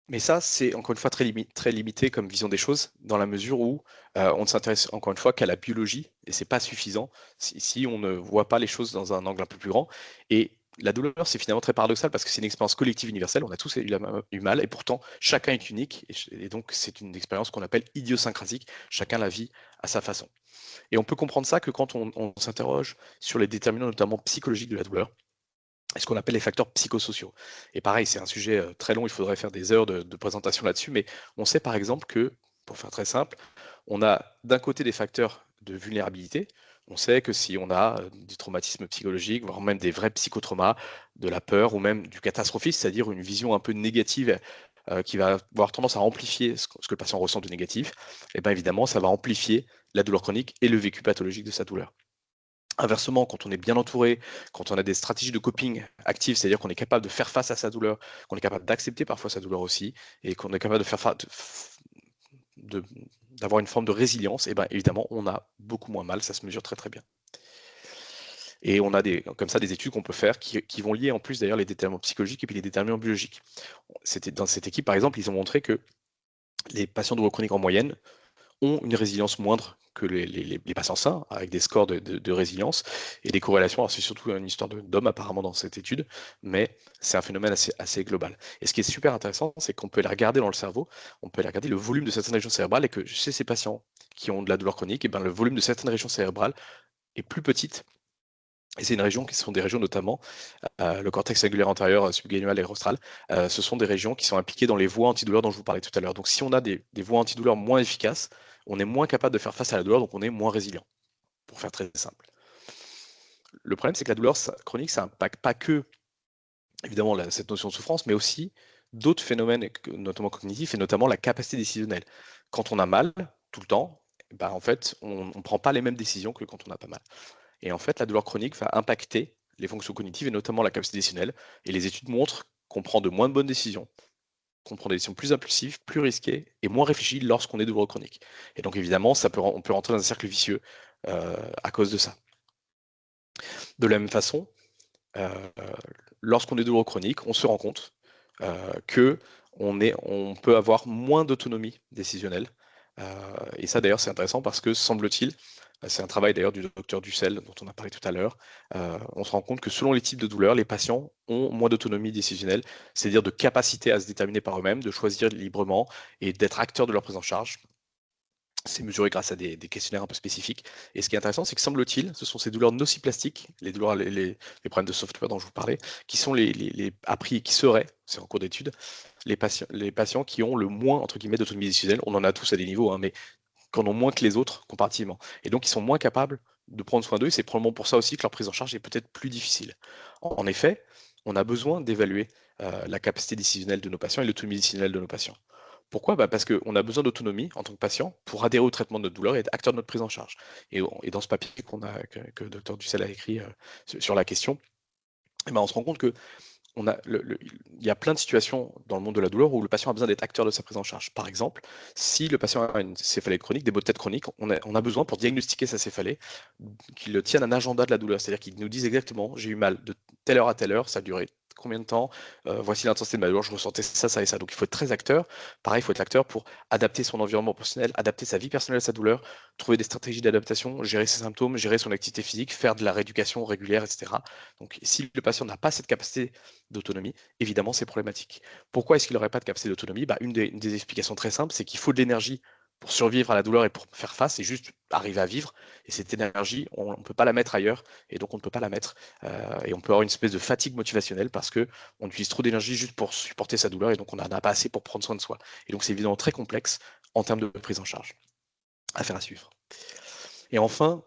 Mais ça, c'est encore une fois très limité comme vision des choses, dans la mesure où on ne s'intéresse encore une fois qu'à la biologie, et c'est pas suffisant si on ne voit pas les choses dans un angle un peu plus grand. Et la douleur, c'est finalement très paradoxal parce que c'est une expérience collective universelle, on a tous eu mal, et pourtant chacun est unique, et donc c'est une expérience qu'on appelle idiosyncratique, chacun la vit à sa façon. Et on peut comprendre ça que quand on s'interroge sur les déterminants notamment psychologiques de la douleur, ce qu'on appelle les facteurs psychosociaux. Et pareil, c'est un sujet très long, il faudrait faire des heures de présentation là-dessus, mais on sait par exemple que, pour faire très simple, on a d'un côté des facteurs de vulnérabilité. On sait que si on a du traumatisme psychologique, voire même des vrais psychotraumas, de la peur ou même du catastrophisme, c'est-à-dire une vision un peu négative qui va avoir tendance à amplifier ce que le patient ressent de négatif, et bien évidemment, ça va amplifier la douleur chronique et le vécu pathologique de sa douleur. Inversement, quand on est bien entouré, quand on a des stratégies de coping actives, c'est-à-dire qu'on est capable de faire face à sa douleur, qu'on est capable d'accepter parfois sa douleur aussi, et qu'on est capable de faire d'avoir une forme de résilience, et bien évidemment, on a beaucoup moins mal, ça se mesure très très bien. Et on a comme ça des études qu'on peut faire qui vont lier en plus d'ailleurs les déterminants psychologiques et puis les déterminants biologiques. Dans cette équipe, par exemple, ils ont montré que les patients de douleur chronique en moyenne ont une résilience moindre que les patients sains, avec des scores de résilience et des corrélations. Alors, c'est surtout une histoire d'hommes apparemment dans cette étude, mais c'est un phénomène assez global. Et ce qui est super intéressant, c'est qu'on peut aller regarder dans le cerveau, on peut aller regarder le volume de certaines régions cérébrales et que chez ces patients qui ont de la douleur chronique, et ben, le volume de certaines régions cérébrales est plus petite. Et c'est une région qui sont des régions notamment, le cortex cingulaire antérieur, subgénual et rostral, ce sont des régions qui sont impliquées dans les voies antidouleurs dont je vous parlais tout à l'heure. Donc si on a des voies antidouleurs moins efficaces, on est moins capable de faire face à la douleur, donc on est moins résilient, pour faire très simple. Le problème, c'est que la douleur chronique, ça n'impacte pas que, évidemment, cette notion de souffrance, mais aussi d'autres phénomènes, notamment cognitifs, et notamment la capacité décisionnelle. Quand on a mal, tout le temps, bah, en fait, on ne prend pas les mêmes décisions que quand on n'a pas mal. Et en fait, la douleur chronique va impacter les fonctions cognitives et notamment la capacité décisionnelle. Et les études montrent qu'on prend de moins de bonnes décisions, qu'on prend des décisions plus impulsives, plus risquées et moins réfléchies lorsqu'on est douloureux chronique. Et donc évidemment, on peut rentrer dans un cercle vicieux à cause de ça. De la même façon, lorsqu'on est douloureux chronique, on se rend compte que on peut avoir moins d'autonomie décisionnelle. Et ça d'ailleurs c'est intéressant parce que semble-t-il, c'est un travail d'ailleurs du docteur Dussel dont on a parlé tout à l'heure, on se rend compte que selon les types de douleurs, les patients ont moins d'autonomie décisionnelle, c'est-à-dire de capacité à se déterminer par eux-mêmes, de choisir librement et d'être acteurs de leur prise en charge. C'est mesuré grâce à des questionnaires un peu spécifiques. Et ce qui est intéressant, c'est que semble-t-il, ce sont ces douleurs nociplastiques, les douleurs, les problèmes de software dont je vous parlais, qui sont appris, qui seraient, c'est en cours d'étude, les patients qui ont le moins, entre guillemets, d'autonomie décisionnelle. On en a tous à des niveaux, hein, mais qui en ont moins que les autres comparativement. Et donc, ils sont moins capables de prendre soin d'eux. Et c'est probablement pour ça aussi que leur prise en charge est peut-être plus difficile. En effet, on a besoin d'évaluer la capacité décisionnelle de nos patients et l'autonomie décisionnelle de nos patients. Pourquoi? Parce qu'on a besoin d'autonomie en tant que patient pour adhérer au traitement de notre douleur et être acteur de notre prise en charge. Et dans ce papier que le docteur Dussel a écrit sur la question, eh ben, on se rend compte que il y a plein de situations dans le monde de la douleur où le patient a besoin d'être acteur de sa prise en charge. Par exemple, si le patient a une céphalée chronique, des maux de tête chroniques, on a besoin pour diagnostiquer sa céphalée qu'il tienne un agenda de la douleur, c'est-à-dire qu'il nous dise exactement j'ai eu mal de telle heure à telle heure, ça a duré combien de temps, voici l'intensité de ma douleur, je ressentais ça, ça et ça. Donc il faut être très acteur. Pareil, il faut être acteur pour adapter son environnement personnel, adapter sa vie personnelle à sa douleur, trouver des stratégies d'adaptation, gérer ses symptômes, gérer son activité physique, faire de la rééducation régulière, etc. Donc si le patient n'a pas cette capacité d'autonomie, évidemment c'est problématique. Pourquoi est-ce qu'il n'aurait pas de capacité d'autonomie? Une des explications très simples, c'est qu'il faut de l'énergie pour survivre à la douleur et pour faire face, et juste arriver à vivre. Et cette énergie, on ne peut pas la mettre ailleurs, et donc on ne peut pas la mettre. Et on peut avoir une espèce de fatigue motivationnelle parce que on utilise trop d'énergie juste pour supporter sa douleur, et donc on n'en a pas assez pour prendre soin de soi. Et donc c'est évidemment très complexe en termes de prise en charge. Affaire à suivre. Et enfin,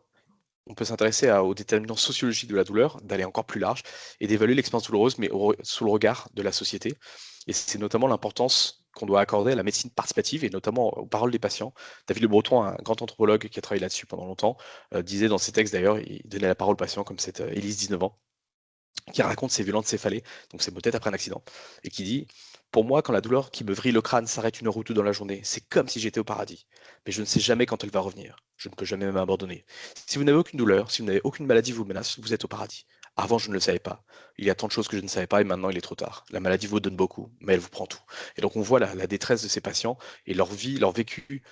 on peut s'intéresser aux déterminants sociologiques de la douleur, d'aller encore plus large et d'évaluer l'expérience douloureuse, mais sous le regard de la société. Et c'est notamment l'importance qu'on doit accorder à la médecine participative et notamment aux paroles des patients. David Le Breton, un grand anthropologue qui a travaillé là-dessus pendant longtemps, disait dans ses textes d'ailleurs, il donnait la parole aux patients comme cette Élise, 19 ans, qui raconte ses violentes céphalées, donc c'est peut-être après un accident, et qui dit: pour moi, quand la douleur qui me vrille le crâne s'arrête 1 heure ou 2 dans la journée, c'est comme si j'étais au paradis. Mais je ne sais jamais quand elle va revenir. Je ne peux jamais m'abandonner. Si vous n'avez aucune douleur, si vous n'avez aucune maladie vous menace, vous êtes au paradis. Avant, je ne le savais pas. Il y a tant de choses que je ne savais pas et maintenant, il est trop tard. La maladie vous donne beaucoup, mais elle vous prend tout. Et donc, on voit la détresse de ces patients et leur vie, leur vécu,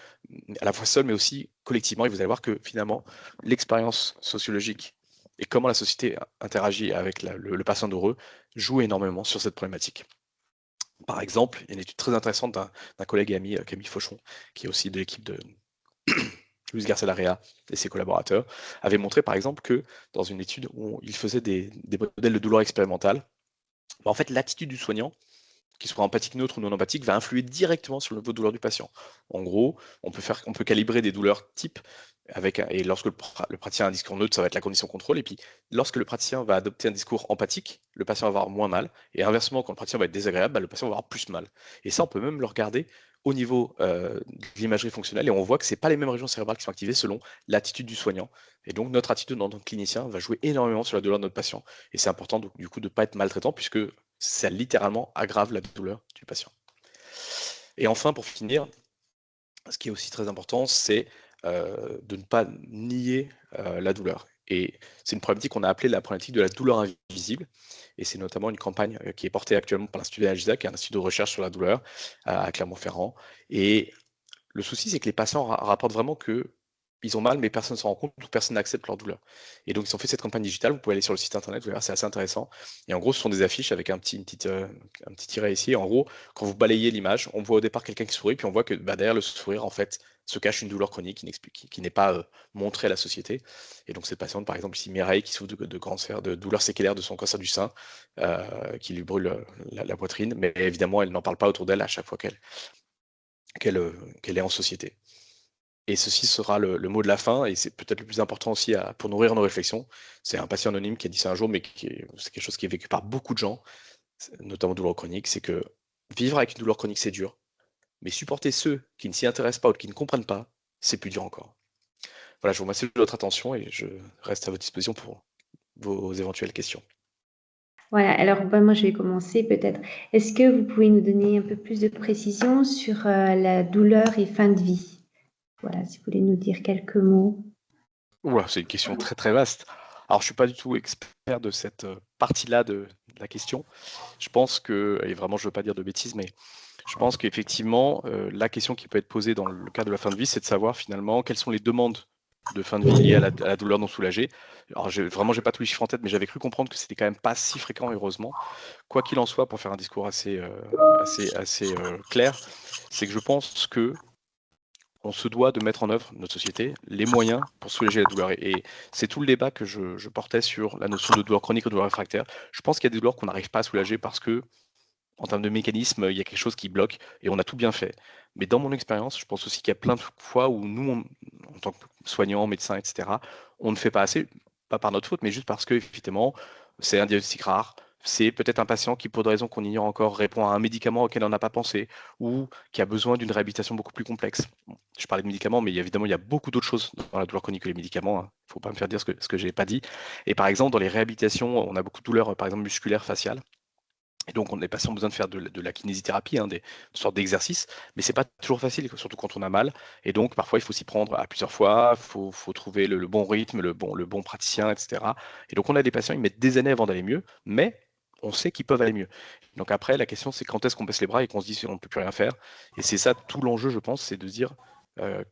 à la fois seul, mais aussi collectivement. Et vous allez voir que finalement, l'expérience sociologique et comment la société interagit avec le patient douloureux joue énormément sur cette problématique. Par exemple, il y a une étude très intéressante d'un collègue et ami, Camille Fauchon, qui est aussi de l'équipe de Luis Garcia Larrea et ses collaborateurs, avait montré par exemple que dans une étude où il faisait des modèles de douleur expérimentale, en fait l'attitude du soignant, qu'il soit empathique neutre ou non empathique, va influer directement sur le niveau de douleur du patient. En gros, on peut calibrer des douleurs types et lorsque le praticien a un discours neutre, ça va être la condition contrôle. Et puis, lorsque le praticien va adopter un discours empathique, le patient va avoir moins mal. Et inversement, quand le praticien va être désagréable, le patient va avoir plus mal. Et ça, on peut même le regarder au niveau de l'imagerie fonctionnelle. Et on voit que ce n'est pas les mêmes régions cérébrales qui sont activées selon l'attitude du soignant. Et donc, notre attitude en tant que clinicien va jouer énormément sur la douleur de notre patient. Et c'est important, donc, du coup, de ne pas être maltraitant, puisque ça littéralement aggrave la douleur du patient. Et enfin, pour finir, ce qui est aussi très important, c'est de ne pas nier la douleur. Et c'est une problématique qu'on a appelée la problématique de la douleur invisible. Et c'est notamment une campagne qui est portée actuellement par l'Institut d'Analgisa, qui est un institut de recherche sur la douleur à Clermont-Ferrand. Et le souci, c'est que les patients rapportent vraiment que ils ont mal, mais personne ne s'en rend compte ou personne n'accepte leur douleur. Et donc, ils ont fait cette campagne digitale. Vous pouvez aller sur le site internet, vous verrez, c'est assez intéressant. Et en gros, ce sont des affiches avec un petit tiret ici. Et en gros, quand vous balayez l'image, on voit au départ quelqu'un qui sourit, puis on voit que derrière le sourire, en fait, se cache une douleur chronique qui n'est pas montrée à la société. Et donc, cette patiente, par exemple, ici, Mireille, qui souffre de cancer, de douleur séquelaire de son cancer du sein, qui lui brûle la poitrine. Mais évidemment, elle n'en parle pas autour d'elle à chaque fois qu'elle est en société. Et ceci sera le mot de la fin, et c'est peut-être le plus important aussi pour nourrir nos réflexions. C'est un patient anonyme qui a dit ça un jour, mais c'est quelque chose qui est vécu par beaucoup de gens, notamment douleur chronique, c'est que vivre avec une douleur chronique, c'est dur, mais supporter ceux qui ne s'y intéressent pas ou qui ne comprennent pas, c'est plus dur encore. Voilà, je vous remercie de votre attention et je reste à votre disposition pour vos éventuelles questions. Voilà, alors moi je vais commencer peut-être. Est-ce que vous pouvez nous donner un peu plus de précision sur la douleur et fin de vie? Voilà, si vous voulez nous dire quelques mots. Oula, c'est une question très très vaste. Alors, je ne suis pas du tout expert de cette partie-là de la question. Je pense que, et vraiment je ne veux pas dire de bêtises, mais je pense qu'effectivement, la question qui peut être posée dans le cadre de la fin de vie, c'est de savoir finalement quelles sont les demandes de fin de vie liées à la douleur non soulagée. Alors, vraiment, j'ai pas tous les chiffres en tête, mais j'avais cru comprendre que c'était quand même pas si fréquent, heureusement. Quoi qu'il en soit, pour faire un discours assez clair, c'est que je pense que on se doit de mettre en œuvre, notre société, les moyens pour soulager la douleur. Et c'est tout le débat que je portais sur la notion de douleur chronique ou de douleur réfractaire. Je pense qu'il y a des douleurs qu'on n'arrive pas à soulager parce que, en termes de mécanisme, il y a quelque chose qui bloque et on a tout bien fait. Mais dans mon expérience, je pense aussi qu'il y a plein de fois où nous, en tant que soignants, médecins, etc., on ne fait pas assez, pas par notre faute, mais juste parce que, effectivement, c'est un diagnostic rare. C'est peut-être un patient qui, pour des raisons qu'on ignore encore, répond à un médicament auquel on n'a pas pensé ou qui a besoin d'une réhabilitation beaucoup plus complexe. Bon, je parlais de médicaments, mais évidemment, il y a beaucoup d'autres choses dans la douleur chronique que les médicaments. Il ne faut pas me faire dire ce que je n'ai pas dit. Et par exemple, dans les réhabilitations, on a beaucoup de douleurs, par exemple, musculaires, faciales. Et donc, les patients ont besoin de faire de la kinésithérapie, des sortes d'exercices, mais c'est pas toujours facile, surtout quand on a mal. Et donc, parfois, il faut s'y prendre à plusieurs fois, il faut trouver le bon rythme, le bon praticien, etc. Et donc, on a des patients, ils mettent des années avant d'aller mieux, mais on sait qu'ils peuvent aller mieux. Donc après, la question, c'est quand est-ce qu'on baisse les bras et qu'on se dit on ne peut plus rien faire. Et c'est ça tout l'enjeu, je pense, c'est de dire euh,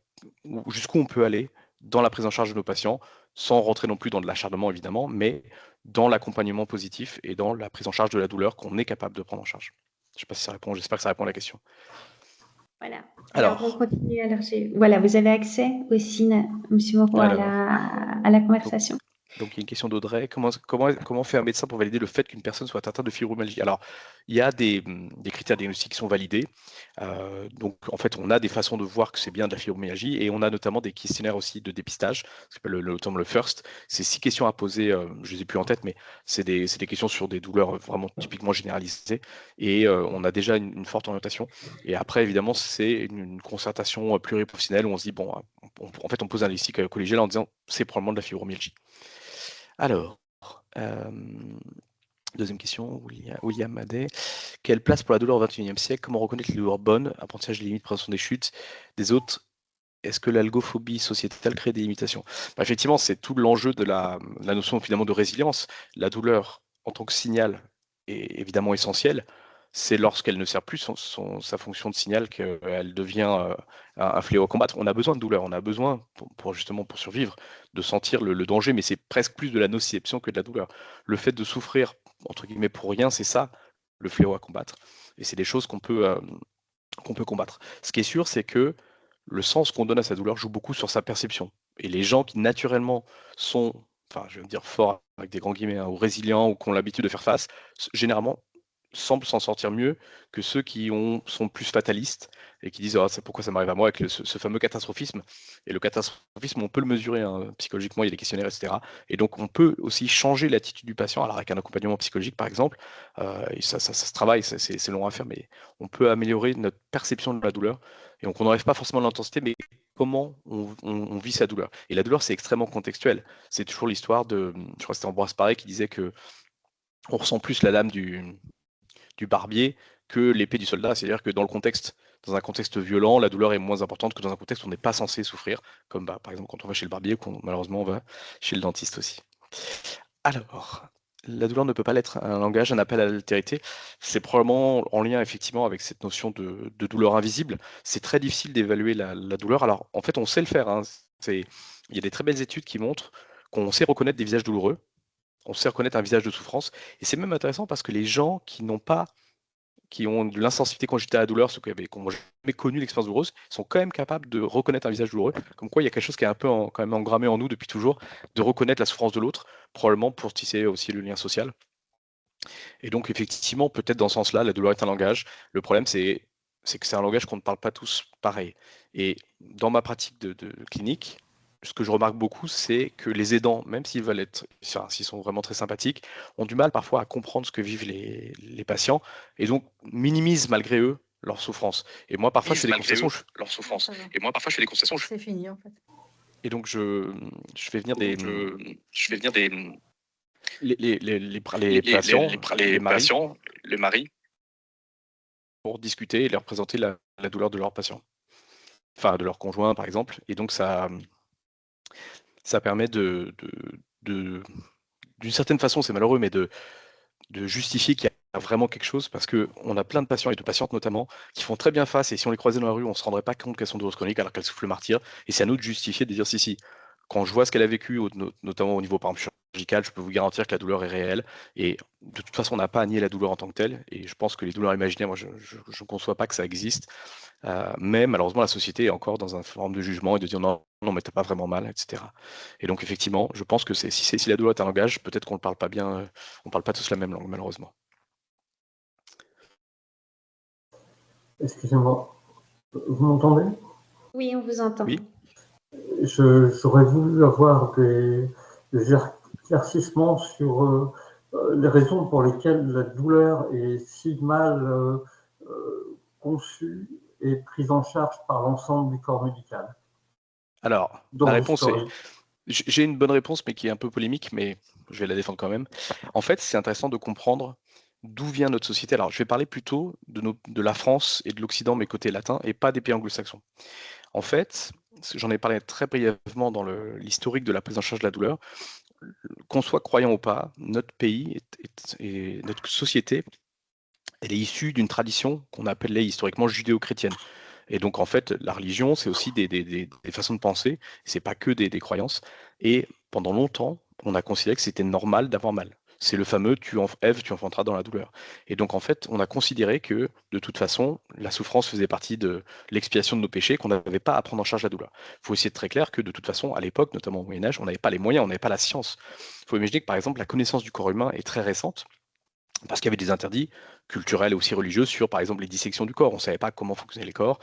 jusqu'où on peut aller dans la prise en charge de nos patients, sans rentrer non plus dans de l'acharnement, évidemment, mais dans l'accompagnement positif et dans la prise en charge de la douleur qu'on est capable de prendre en charge. Je ne sais pas si ça répond, j'espère que ça répond à la question. Voilà. Alors, on Alors, continue. Alors, voilà, vous avez accès aussi, Monsieur Moreau, alors, à la donc, conversation. Donc, il y a une question d'Audrey. Comment fait un médecin pour valider le fait qu'une personne soit atteinte de fibromyalgie? Alors, il y a des critères diagnostiques qui sont validés. Donc, en fait, on a des façons de voir que c'est bien de la fibromyalgie et on a notamment des questionnaires aussi de dépistage, ce qu'on appelle notamment le FIRST. C'est 6 questions à poser, je ne les ai plus en tête, mais c'est des questions sur des douleurs vraiment typiquement généralisées et on a déjà une forte orientation. Et après, évidemment, c'est une concertation pluriprofessionnelle où on se dit, bon, en fait, on pose un diagnostic collégial en disant, c'est probablement de la fibromyalgie. Alors, euh, deuxième question, William Madet. Quelle place pour la douleur au XXIe siècle? Comment reconnaître les douleurs bonnes? Apprentissage des limites, prévention des chutes des autres. Est-ce que l'algophobie sociétale crée des limitations? Effectivement, c'est tout l'enjeu de la notion finalement de résilience. La douleur en tant que signal est évidemment essentielle. C'est lorsqu'elle ne sert plus sa fonction de signal qu'elle devient un fléau à combattre. On a besoin de douleur, on a besoin justement pour survivre, de sentir le danger, mais c'est presque plus de la nociception que de la douleur. Le fait de souffrir, entre guillemets, pour rien, c'est ça le fléau à combattre. Et c'est des choses qu'on peut combattre. Ce qui est sûr, c'est que le sens qu'on donne à sa douleur joue beaucoup sur sa perception. Et les gens qui naturellement sont, enfin, je vais dire forts avec des grands guillemets, hein, ou résilients, ou qui ont l'habitude de faire face, généralement semblent s'en sortir mieux que ceux qui sont plus fatalistes et qui disent, ah, c'est pourquoi ça m'arrive à moi, avec ce fameux catastrophisme. Et le catastrophisme, on peut le mesurer, hein, psychologiquement, il y a des questionnaires, etc. Et donc, on peut aussi changer l'attitude du patient, alors avec un accompagnement psychologique, par exemple, et ça se travaille, c'est long à faire, mais on peut améliorer notre perception de la douleur. Et donc, on n'enlève pas forcément l'intensité, mais comment on vit sa douleur. Et la douleur, c'est extrêmement contextuel. C'est toujours l'histoire je crois que c'était Ambroise Paré qui disait que on ressent plus la lame du barbier que l'épée du soldat. C'est-à-dire que dans un contexte violent, la douleur est moins importante que dans un contexte où on n'est pas censé souffrir, comme par exemple quand on va chez le barbier ou quand malheureusement on va chez le dentiste aussi. Alors, la douleur ne peut pas l'être un langage, un appel à l'altérité. C'est probablement en lien effectivement avec cette notion de douleur invisible. C'est très difficile d'évaluer la douleur. Alors, en fait, on sait le faire, hein. Il y a des très belles études qui montrent qu'on sait reconnaître des visages douloureux, on sait reconnaître un visage de souffrance. Et c'est même intéressant parce que les gens qui ont de l'insensibilité congénitale à la douleur, ceux qui n'ont jamais connu l'expérience douloureuse, sont quand même capables de reconnaître un visage douloureux. Comme quoi, il y a quelque chose qui est un peu quand même engrammé en nous depuis toujours, de reconnaître la souffrance de l'autre, probablement pour tisser aussi le lien social. Et donc, effectivement, peut-être dans ce sens-là, la douleur est un langage. Le problème, c'est que c'est un langage qu'on ne parle pas tous pareil. Et dans ma pratique de clinique, ce que je remarque beaucoup, c'est que les aidants, même s'ils veulent s'ils sont vraiment très sympathiques, ont du mal parfois à comprendre ce que vivent les patients et donc minimisent malgré eux leur souffrance. Et moi, parfois, je fais des consultations. Leur souffrance. Et moi, parfois, je fais des consultations. C'est fini, en fait. Et donc, je fais venir Je fais venir les patients, les maris, patients, les maris, pour discuter et leur présenter la douleur de leur patient. Enfin, de leur conjoint, par exemple. Et donc, ça permet d'une certaine façon, c'est malheureux, mais de justifier qu'il y a vraiment quelque chose, parce qu'on a plein de patients et de patientes notamment qui font très bien face, et si on les croisait dans la rue, on ne se rendrait pas compte qu'elles sont douloureuses chroniques alors qu'elles souffrent le martyr. Et c'est à nous de justifier, de dire si, quand je vois ce qu'elle a vécu, notamment au niveau par exemple chirurgical, je peux vous garantir que la douleur est réelle. Et de toute façon, on n'a pas à nier la douleur en tant que telle. Et je pense que les douleurs imaginaires, moi, je ne conçois pas que ça existe. Mais malheureusement, la société est encore dans un forme de jugement et de dire non, non, mais t'as pas vraiment mal, etc. Et donc, effectivement, je pense que si la douleur est un langage, peut-être qu'on ne parle pas bien, on ne parle pas tous la même langue, malheureusement. Excusez-moi, vous m'entendez? Oui, on vous entend. Oui. J'aurais voulu avoir des éclaircissements sur les raisons pour lesquelles la douleur est si mal conçue et prise en charge par l'ensemble du corps médical. Alors, la réponse est... J'ai une bonne réponse, mais qui est un peu polémique, mais je vais la défendre quand même. En fait, c'est intéressant de comprendre d'où vient notre société. Alors, je vais parler plutôt de la France et de l'Occident, mais côté latin, et pas des pays anglo-saxons. En fait, j'en ai parlé très brièvement dans l'historique de la prise en charge de la douleur. Qu'on soit croyant ou pas, notre pays et notre société, elle est issue d'une tradition qu'on appelait historiquement judéo-chrétienne. Et donc, en fait, la religion, c'est aussi des façons de penser, c'est pas que des croyances. Et pendant longtemps, on a considéré que c'était normal d'avoir mal. c'est le fameux Ève, tu enfanteras dans la douleur. Et donc en fait, on a considéré que de toute façon, la souffrance faisait partie de l'expiation de nos péchés, qu'on n'avait pas à prendre en charge la douleur. Il faut aussi être très clair que de toute façon, à l'époque, notamment au Moyen-Âge, on n'avait pas les moyens, on n'avait pas la science. Il faut imaginer que par exemple, la connaissance du corps humain est très récente, parce qu'il y avait des interdits culturels et aussi religieux sur, par exemple, les dissections du corps. On ne savait pas comment fonctionnaient les corps,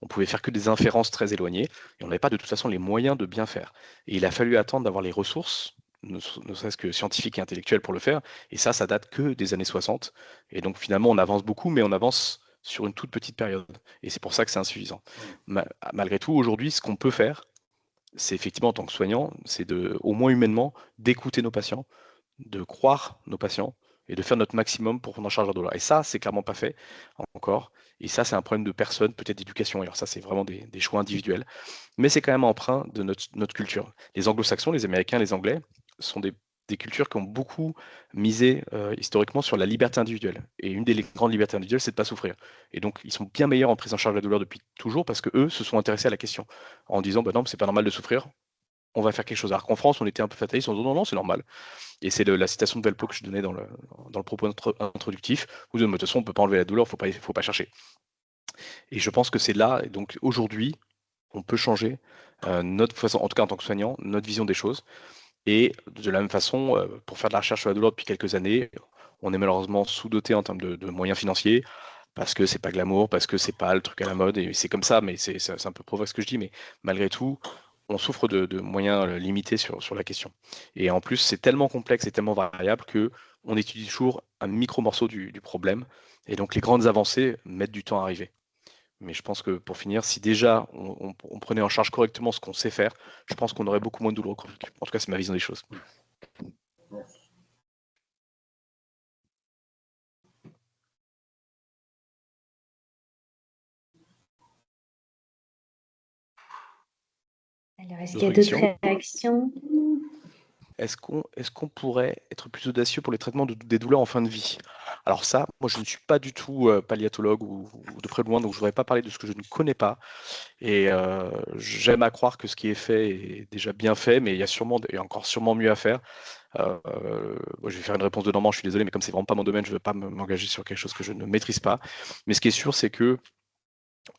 on pouvait faire que des inférences très éloignées, et on n'avait pas de toute façon les moyens de bien faire. Et il a fallu attendre d'avoir les ressources, ne serait-ce que scientifiques et intellectuelles pour le faire, et ça date que des années 60. Et donc finalement, on avance beaucoup, mais on avance sur une toute petite période. Et c'est pour ça que c'est insuffisant. Malgré tout, aujourd'hui, ce qu'on peut faire, c'est effectivement, en tant que soignant, c'est au moins humainement, d'écouter nos patients, de croire nos patients et de faire notre maximum pour prendre en charge leur douleur. Et ça, c'est clairement pas fait encore. Et ça, c'est un problème de personne, peut-être d'éducation. Alors ça, c'est vraiment des choix individuels. Mais c'est quand même empreint de notre culture. Les anglo-saxons, les américains, les anglais sont des cultures qui ont beaucoup misé historiquement sur la liberté individuelle. Et une des grandes libertés individuelles, c'est de ne pas souffrir. Et donc, ils sont bien meilleurs en prise en charge de la douleur depuis toujours parce qu'eux se sont intéressés à la question en disant, bah non, c'est pas normal de souffrir, on va faire quelque chose. Alors qu'en France, on était un peu fataliste en disant, non, non, c'est normal. Et c'est la citation de Velpo que je donnais dans le propos introductif, où de toute façon, on ne peut pas enlever la douleur, il ne faut pas chercher. Et je pense que c'est là, et donc aujourd'hui, on peut changer notre façon, en tout cas en tant que soignant, notre vision des choses. Et de la même façon, pour faire de la recherche sur la douleur depuis quelques années, on est malheureusement sous-doté en termes de moyens financiers, parce que c'est pas glamour, parce que c'est pas le truc à la mode, et c'est comme ça, mais c'est un peu provoque ce que je dis, mais malgré tout, on souffre de moyens limités sur la question. Et en plus, c'est tellement complexe et tellement variable que on étudie toujours un micro-morceau du problème, et donc les grandes avancées mettent du temps à arriver. Mais je pense que pour finir, si déjà on prenait en charge correctement ce qu'on sait faire, je pense qu'on aurait beaucoup moins de douleur chronique. En tout cas, c'est ma vision des choses. Merci. Alors, est-ce qu'il y a d'autres réactions? Est-ce qu'on pourrait être plus audacieux pour les traitements des douleurs en fin de vie? Alors ça, moi je ne suis pas du tout palliatologue ou de près de loin, donc je ne voudrais pas parler de ce que je ne connais pas. Et j'aime à croire que ce qui est fait est déjà bien fait, mais il y a encore sûrement mieux à faire. Moi, je vais faire une réponse de Normand, je suis désolé, mais comme c'est vraiment pas mon domaine, je ne veux pas m'engager sur quelque chose que je ne maîtrise pas. Mais ce qui est sûr, c'est que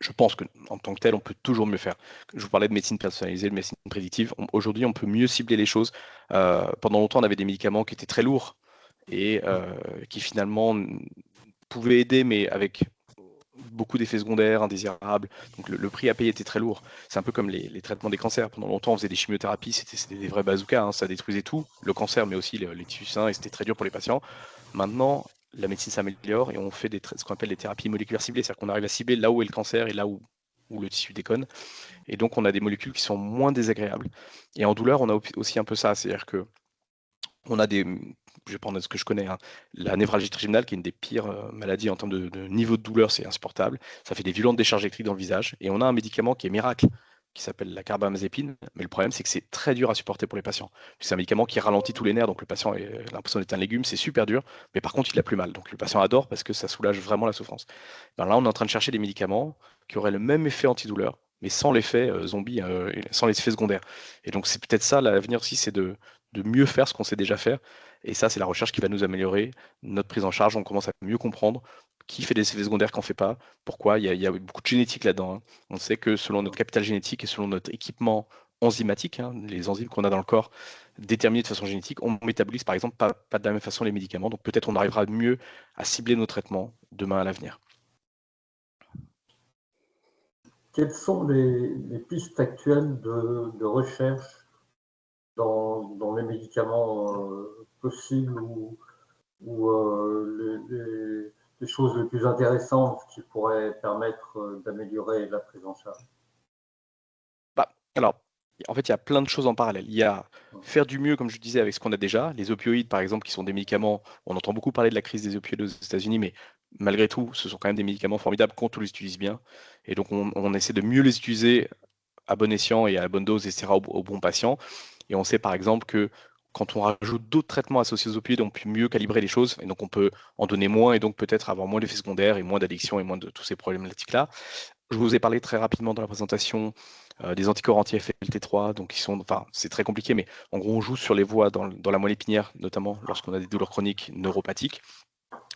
je pense qu'en tant que tel, on peut toujours mieux faire. Je vous parlais de médecine personnalisée, de médecine prédictive. Aujourd'hui, on peut mieux cibler les choses. Pendant longtemps, on avait des médicaments qui étaient très lourds et qui finalement pouvaient aider, mais avec beaucoup d'effets secondaires, indésirables. Donc le prix à payer était très lourd. C'est un peu comme les traitements des cancers. Pendant longtemps, on faisait des chimiothérapies, c'était des vrais bazookas, hein. Ça détruisait tout, le cancer, mais aussi les tissus sains, et c'était très dur pour les patients. Maintenant, la médecine s'améliore et on fait ce qu'on appelle des thérapies moléculaires ciblées, c'est-à-dire qu'on arrive à cibler là où est le cancer et là où le tissu déconne. Et donc, on a des molécules qui sont moins désagréables. Et en douleur, on a aussi un peu ça, c'est-à-dire que on a je vais prendre ce que je connais, hein, la névralgie trigeminale, qui est une des pires maladies en termes de niveau de douleur, c'est insupportable. Ça fait des violentes décharges électriques dans le visage. Et on a un médicament qui est miracle, qui s'appelle la carbamazépine. Mais le problème, c'est que c'est très dur à supporter pour les patients. C'est un médicament qui ralentit tous les nerfs, donc le patient a l'impression d'être un légume, c'est super dur. Mais par contre, il a plus mal. Donc le patient adore parce que ça soulage vraiment la souffrance. Ben là, on est en train de chercher des médicaments qui auraient le même effet antidouleur, mais sans l'effet zombie, sans les effets secondaires. Et donc c'est peut-être ça l'avenir aussi, c'est de mieux faire ce qu'on sait déjà faire. Et ça, c'est la recherche qui va nous améliorer notre prise en charge. On commence à mieux comprendre qui fait des effets secondaires, qui n'en fait pas, pourquoi. Il y a beaucoup de génétique là-dedans, hein. On sait que selon notre capital génétique et selon notre équipement enzymatique, hein, les enzymes qu'on a dans le corps, déterminées de façon génétique, on métabolise par exemple pas de la même façon les médicaments. Donc peut-être on arrivera mieux à cibler nos traitements demain à l'avenir. Quelles sont les pistes actuelles de recherche dans les médicaments possibles ou les choses les plus intéressantes qui pourraient permettre d'améliorer la prise en charge? Alors, en fait, il y a plein de choses en parallèle. Il y a faire du mieux, comme je disais, avec ce qu'on a déjà. Les opioïdes, par exemple, qui sont des médicaments, on entend beaucoup parler de la crise des opioïdes aux États-Unis, mais malgré tout, ce sont quand même des médicaments formidables quand on les utilise bien. Et donc, on essaie de mieux les utiliser à bon escient et à la bonne dose, etc., au bon patient. Et on sait, par exemple, que quand on rajoute d'autres traitements associés aux opioïdes, on peut mieux calibrer les choses. Et donc, on peut en donner moins et donc peut-être avoir moins d'effets secondaires et moins d'addiction et moins de tous ces problématiques-là. Je vous ai parlé très rapidement dans la présentation des anticorps anti-FLT3, donc c'est très compliqué, mais en gros, on joue sur les voies dans la moelle épinière, notamment lorsqu'on a des douleurs chroniques neuropathiques.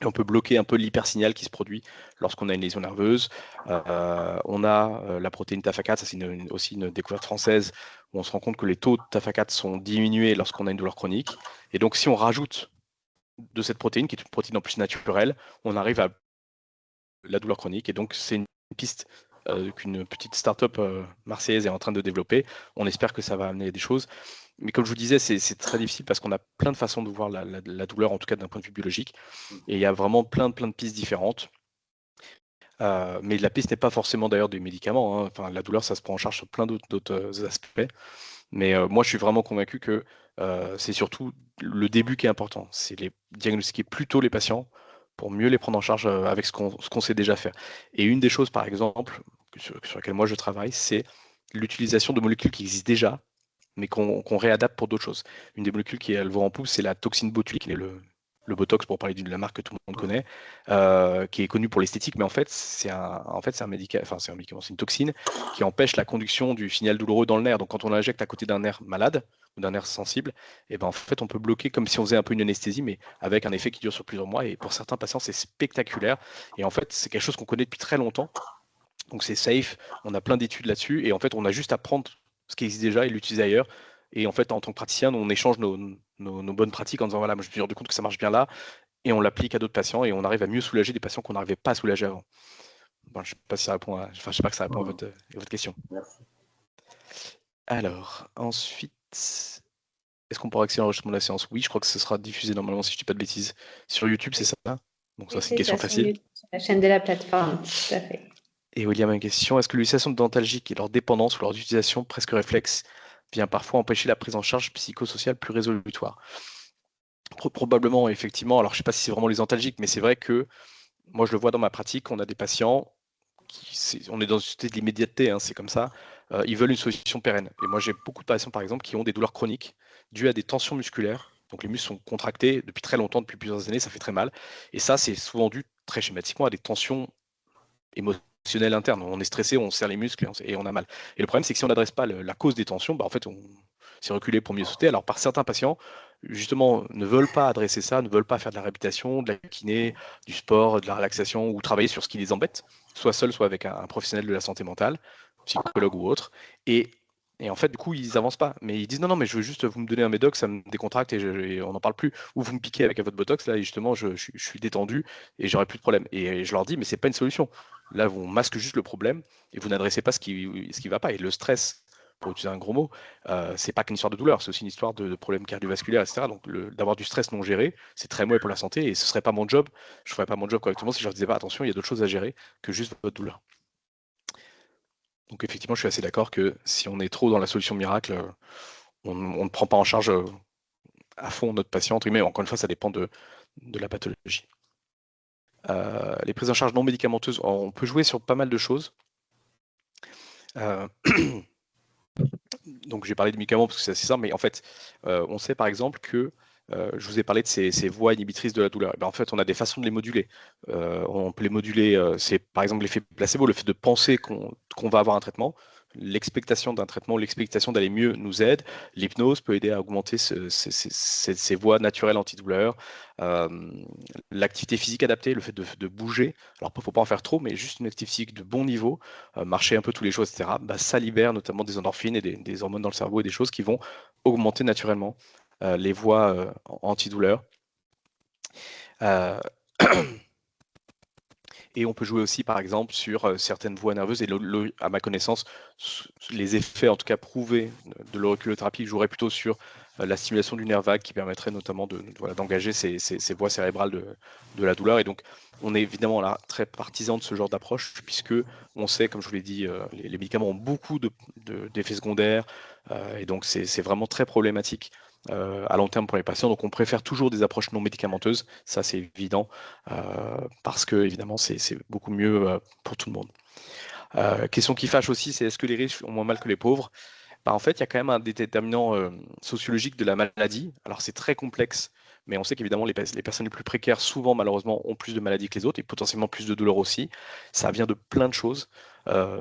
Et on peut bloquer un peu l'hypersignal qui se produit lorsqu'on a une lésion nerveuse. On a la protéine TAFA4, ça c'est aussi une découverte française, où on se rend compte que les taux de TAFA4 sont diminués lorsqu'on a une douleur chronique. Et donc si on rajoute de cette protéine, qui est une protéine en plus naturelle, on arrive à la douleur chronique. Et donc c'est une piste qu'une petite start-up marseillaise est en train de développer. On espère que ça va amener des choses. Mais comme je vous disais, c'est très difficile parce qu'on a plein de façons de voir la douleur, en tout cas d'un point de vue biologique. Et il y a vraiment plein de pistes différentes. Mais la piste n'est pas forcément d'ailleurs des médicaments. Hein. Enfin, la douleur, ça se prend en charge sur plein d'autres aspects. Mais moi, je suis vraiment convaincu que c'est surtout le début qui est important. C'est les diagnostiquer plus tôt les patients pour mieux les prendre en charge avec ce qu'on sait déjà faire. Et une des choses, par exemple, sur laquelle moi je travaille, c'est l'utilisation de molécules qui existent déjà, mais qu'on réadapte pour d'autres choses. Une des molécules qui est le vent en poupe, c'est la toxine botulique, qui est le Botox, pour parler de la marque que tout le monde connaît, qui est connue pour l'esthétique, mais en fait, c'est un médicament, c'est une toxine qui empêche la conduction du signal douloureux dans le nerf. Donc, quand on l'injecte à côté d'un nerf malade ou d'un nerf sensible, et ben, en fait, on peut bloquer comme si on faisait un peu une anesthésie, mais avec un effet qui dure sur plusieurs mois. Et pour certains patients, c'est spectaculaire. Et en fait, c'est quelque chose qu'on connaît depuis très longtemps. Donc, c'est safe. On a plein d'études là-dessus. Et en fait, on a juste à prendre ce qui existe déjà et l'utiliser ailleurs. Et en fait, en tant que praticien, on échange nos bonnes pratiques en disant voilà, moi, je me suis rendu compte que ça marche bien là, et on l'applique à d'autres patients et on arrive à mieux soulager des patients qu'on n'arrivait pas à soulager avant. Bon, je ne sais pas si ça répond à, je sais pas que ça répond à votre question. Merci. Alors, ensuite, est-ce qu'on pourra accéder à l'enregistrement de la séance? Oui, je crois que ce sera diffusé normalement, si je ne dis pas de bêtises, sur YouTube, c'est ça? Donc ça, c'est une question facile. Sur la chaîne de la plateforme, tout à fait. Et William a une question. Est-ce que l'utilisation de dentalgiques et leur dépendance ou leur utilisation presque réflexe vient parfois empêcher la prise en charge psychosociale plus résolutoire? Probablement, effectivement. Alors, je ne sais pas si c'est vraiment les dentalgiques, mais c'est vrai que moi, je le vois dans ma pratique, on a des patients on est dans une société de l'immédiateté, hein, c'est comme ça. Ils veulent une solution pérenne. Et moi, j'ai beaucoup de patients, par exemple, qui ont des douleurs chroniques dues à des tensions musculaires. Donc, les muscles sont contractés depuis très longtemps, depuis plusieurs années, ça fait très mal. Et ça, c'est souvent dû très schématiquement à des tensions émotionnelles internes. On est stressé, on serre les muscles et on a mal. Et le problème, c'est que si on n'adresse pas la cause des tensions, en fait, on s'est reculé pour mieux sauter. Alors, par certains patients, justement, ne veulent pas adresser ça, ne veulent pas faire de la réhabilitation, de la kiné, du sport, de la relaxation ou travailler sur ce qui les embête, soit seul, soit avec un professionnel de la santé mentale, psychologue ou autre. Et en fait, du coup, ils n'avancent pas. Mais ils disent non, mais je veux juste vous me donner un médoc, ça me décontracte et on n'en parle plus. Ou vous me piquez avec votre botox, là, et justement, je suis détendu et j'aurai plus de problème. Et je leur dis, mais c'est pas une solution. Là, vous masquez juste le problème et vous n'adressez pas ce qui va pas. Et le stress, pour utiliser un gros mot, c'est pas qu'une histoire de douleur, c'est aussi une histoire de problèmes cardiovasculaires, etc. Donc, d'avoir du stress non géré, c'est très mauvais pour la santé et ce serait pas mon job. Je ferais pas mon job correctement si je leur disais pas attention, il y a d'autres choses à gérer que juste votre douleur. Donc effectivement, je suis assez d'accord que si on est trop dans la solution miracle, on ne prend pas en charge à fond notre patient, entre guillemets. Encore une fois, ça dépend de la pathologie. Les prises en charge non médicamenteuses, on peut jouer sur pas mal de choses. Donc j'ai parlé de médicaments parce que c'est assez simple, mais en fait, on sait par exemple que je vous ai parlé de ces voies inhibitrices de la douleur. Et bien, en fait, on a des façons de les moduler. On peut les moduler, c'est par exemple l'effet placebo, le fait de penser qu'on va avoir un traitement. L'expectation d'un traitement, l'expectation d'aller mieux nous aide. L'hypnose peut aider à augmenter ces voies naturelles antidouleurs. L'activité physique adaptée, le fait de bouger. Alors, il ne faut pas en faire trop, mais juste une activité physique de bon niveau, marcher un peu tous les jours, etc. Bah, ça libère notamment des endorphines et des hormones dans le cerveau et des choses qui vont augmenter naturellement les voies antidouleurs. Et on peut jouer aussi, par exemple, sur certaines voies nerveuses. Et à ma connaissance, les effets, en tout cas prouvés, de l'auriculothérapie joueraient plutôt sur la stimulation du nerf vague qui permettrait notamment d'engager ces voies cérébrales de la douleur. Et donc, on est évidemment là très partisan de ce genre d'approche, puisque on sait, comme je vous l'ai dit, les médicaments ont beaucoup d'effets secondaires. Et donc, c'est vraiment très problématique à long terme pour les patients. Donc on préfère toujours des approches non médicamenteuses, ça c'est évident, parce que évidemment c'est beaucoup mieux pour tout le monde. Question qui fâche aussi, c'est est-ce que les riches ont moins mal que les pauvres? En fait, il y a quand même un déterminant sociologique de la maladie. Alors c'est très complexe, mais on sait qu'évidemment les personnes les plus précaires, souvent malheureusement, ont plus de maladies que les autres et potentiellement plus de douleurs aussi. Ça vient de plein de choses,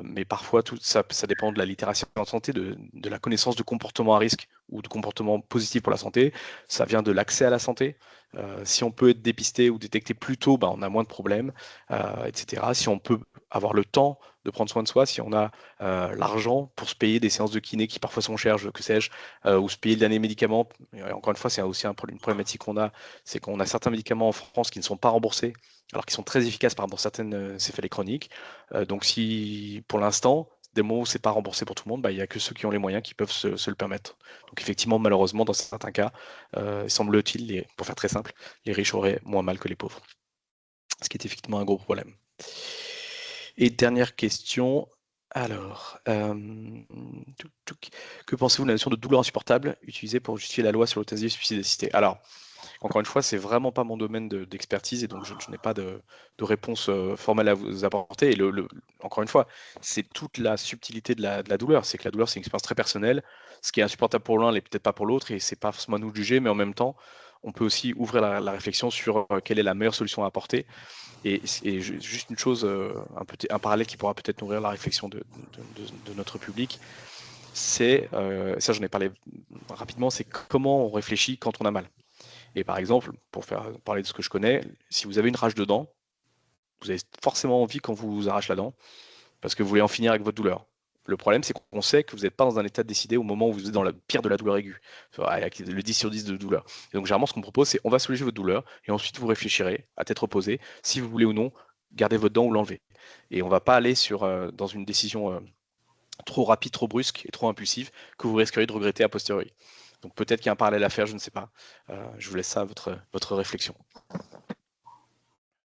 mais parfois tout ça dépend de la littératie en santé, de la connaissance de comportements à risque ou de comportements positifs pour la santé. Ça vient de l'accès à la santé. Si on peut être dépisté ou détecté plus tôt, ben, on a moins de problèmes, etc. Si on peut avoir le temps de prendre soin de soi, si on a l'argent pour se payer des séances de kiné qui parfois sont chères, que sais-je, ou se payer le dernier médicament. Et encore une fois, c'est aussi une problématique qu'on a, c'est qu'on a certains médicaments en France qui ne sont pas remboursés, alors qu'ils sont très efficaces par exemple, dans certaines céphalées chroniques. Donc si pour l'instant, des moments où c'est pas remboursé pour tout le monde, bah, il n'y a que ceux qui ont les moyens qui peuvent se le permettre. Donc effectivement, malheureusement, dans certains cas, semble-t-il, pour faire très simple, les riches auraient moins mal que les pauvres. Ce qui est effectivement un gros problème. Et dernière question, alors, que pensez-vous de la notion de douleur insupportable utilisée pour justifier la loi sur l'euthanasie et le suicide assisté? Alors, encore une fois, c'est vraiment pas mon domaine d'expertise et donc je n'ai pas de réponse formelle à vous apporter. Et encore une fois, c'est toute la subtilité de la douleur. C'est que la douleur, c'est une expérience très personnelle. Ce qui est insupportable pour l'un n'est peut-être pas pour l'autre et c'est pas forcément à nous de juger, mais en même temps, on peut aussi ouvrir la réflexion sur quelle est la meilleure solution à apporter. Et juste une chose, un parallèle qui pourra peut-être nourrir la réflexion de notre public, c'est, ça j'en ai parlé rapidement, c'est comment on réfléchit quand on a mal. Et par exemple, pour parler de ce que je connais, si vous avez une rage de dents, vous avez forcément envie quand vous arrachez la dent, parce que vous voulez en finir avec votre douleur. Le problème, c'est qu'on sait que vous n'êtes pas dans un état de décider au moment où vous êtes dans la pire de la douleur aiguë, avec le 10 sur 10 de douleur. Et donc généralement, ce qu'on propose, c'est on va soulager votre douleur, et ensuite vous réfléchirez à tête reposée, si vous voulez ou non garder votre dent ou l'enlever. Et on ne va pas aller dans une décision trop rapide, trop brusque et trop impulsive que vous risqueriez de regretter a posteriori. Donc peut-être qu'il y a un parallèle à faire, je ne sais pas. Je vous laisse ça à votre réflexion.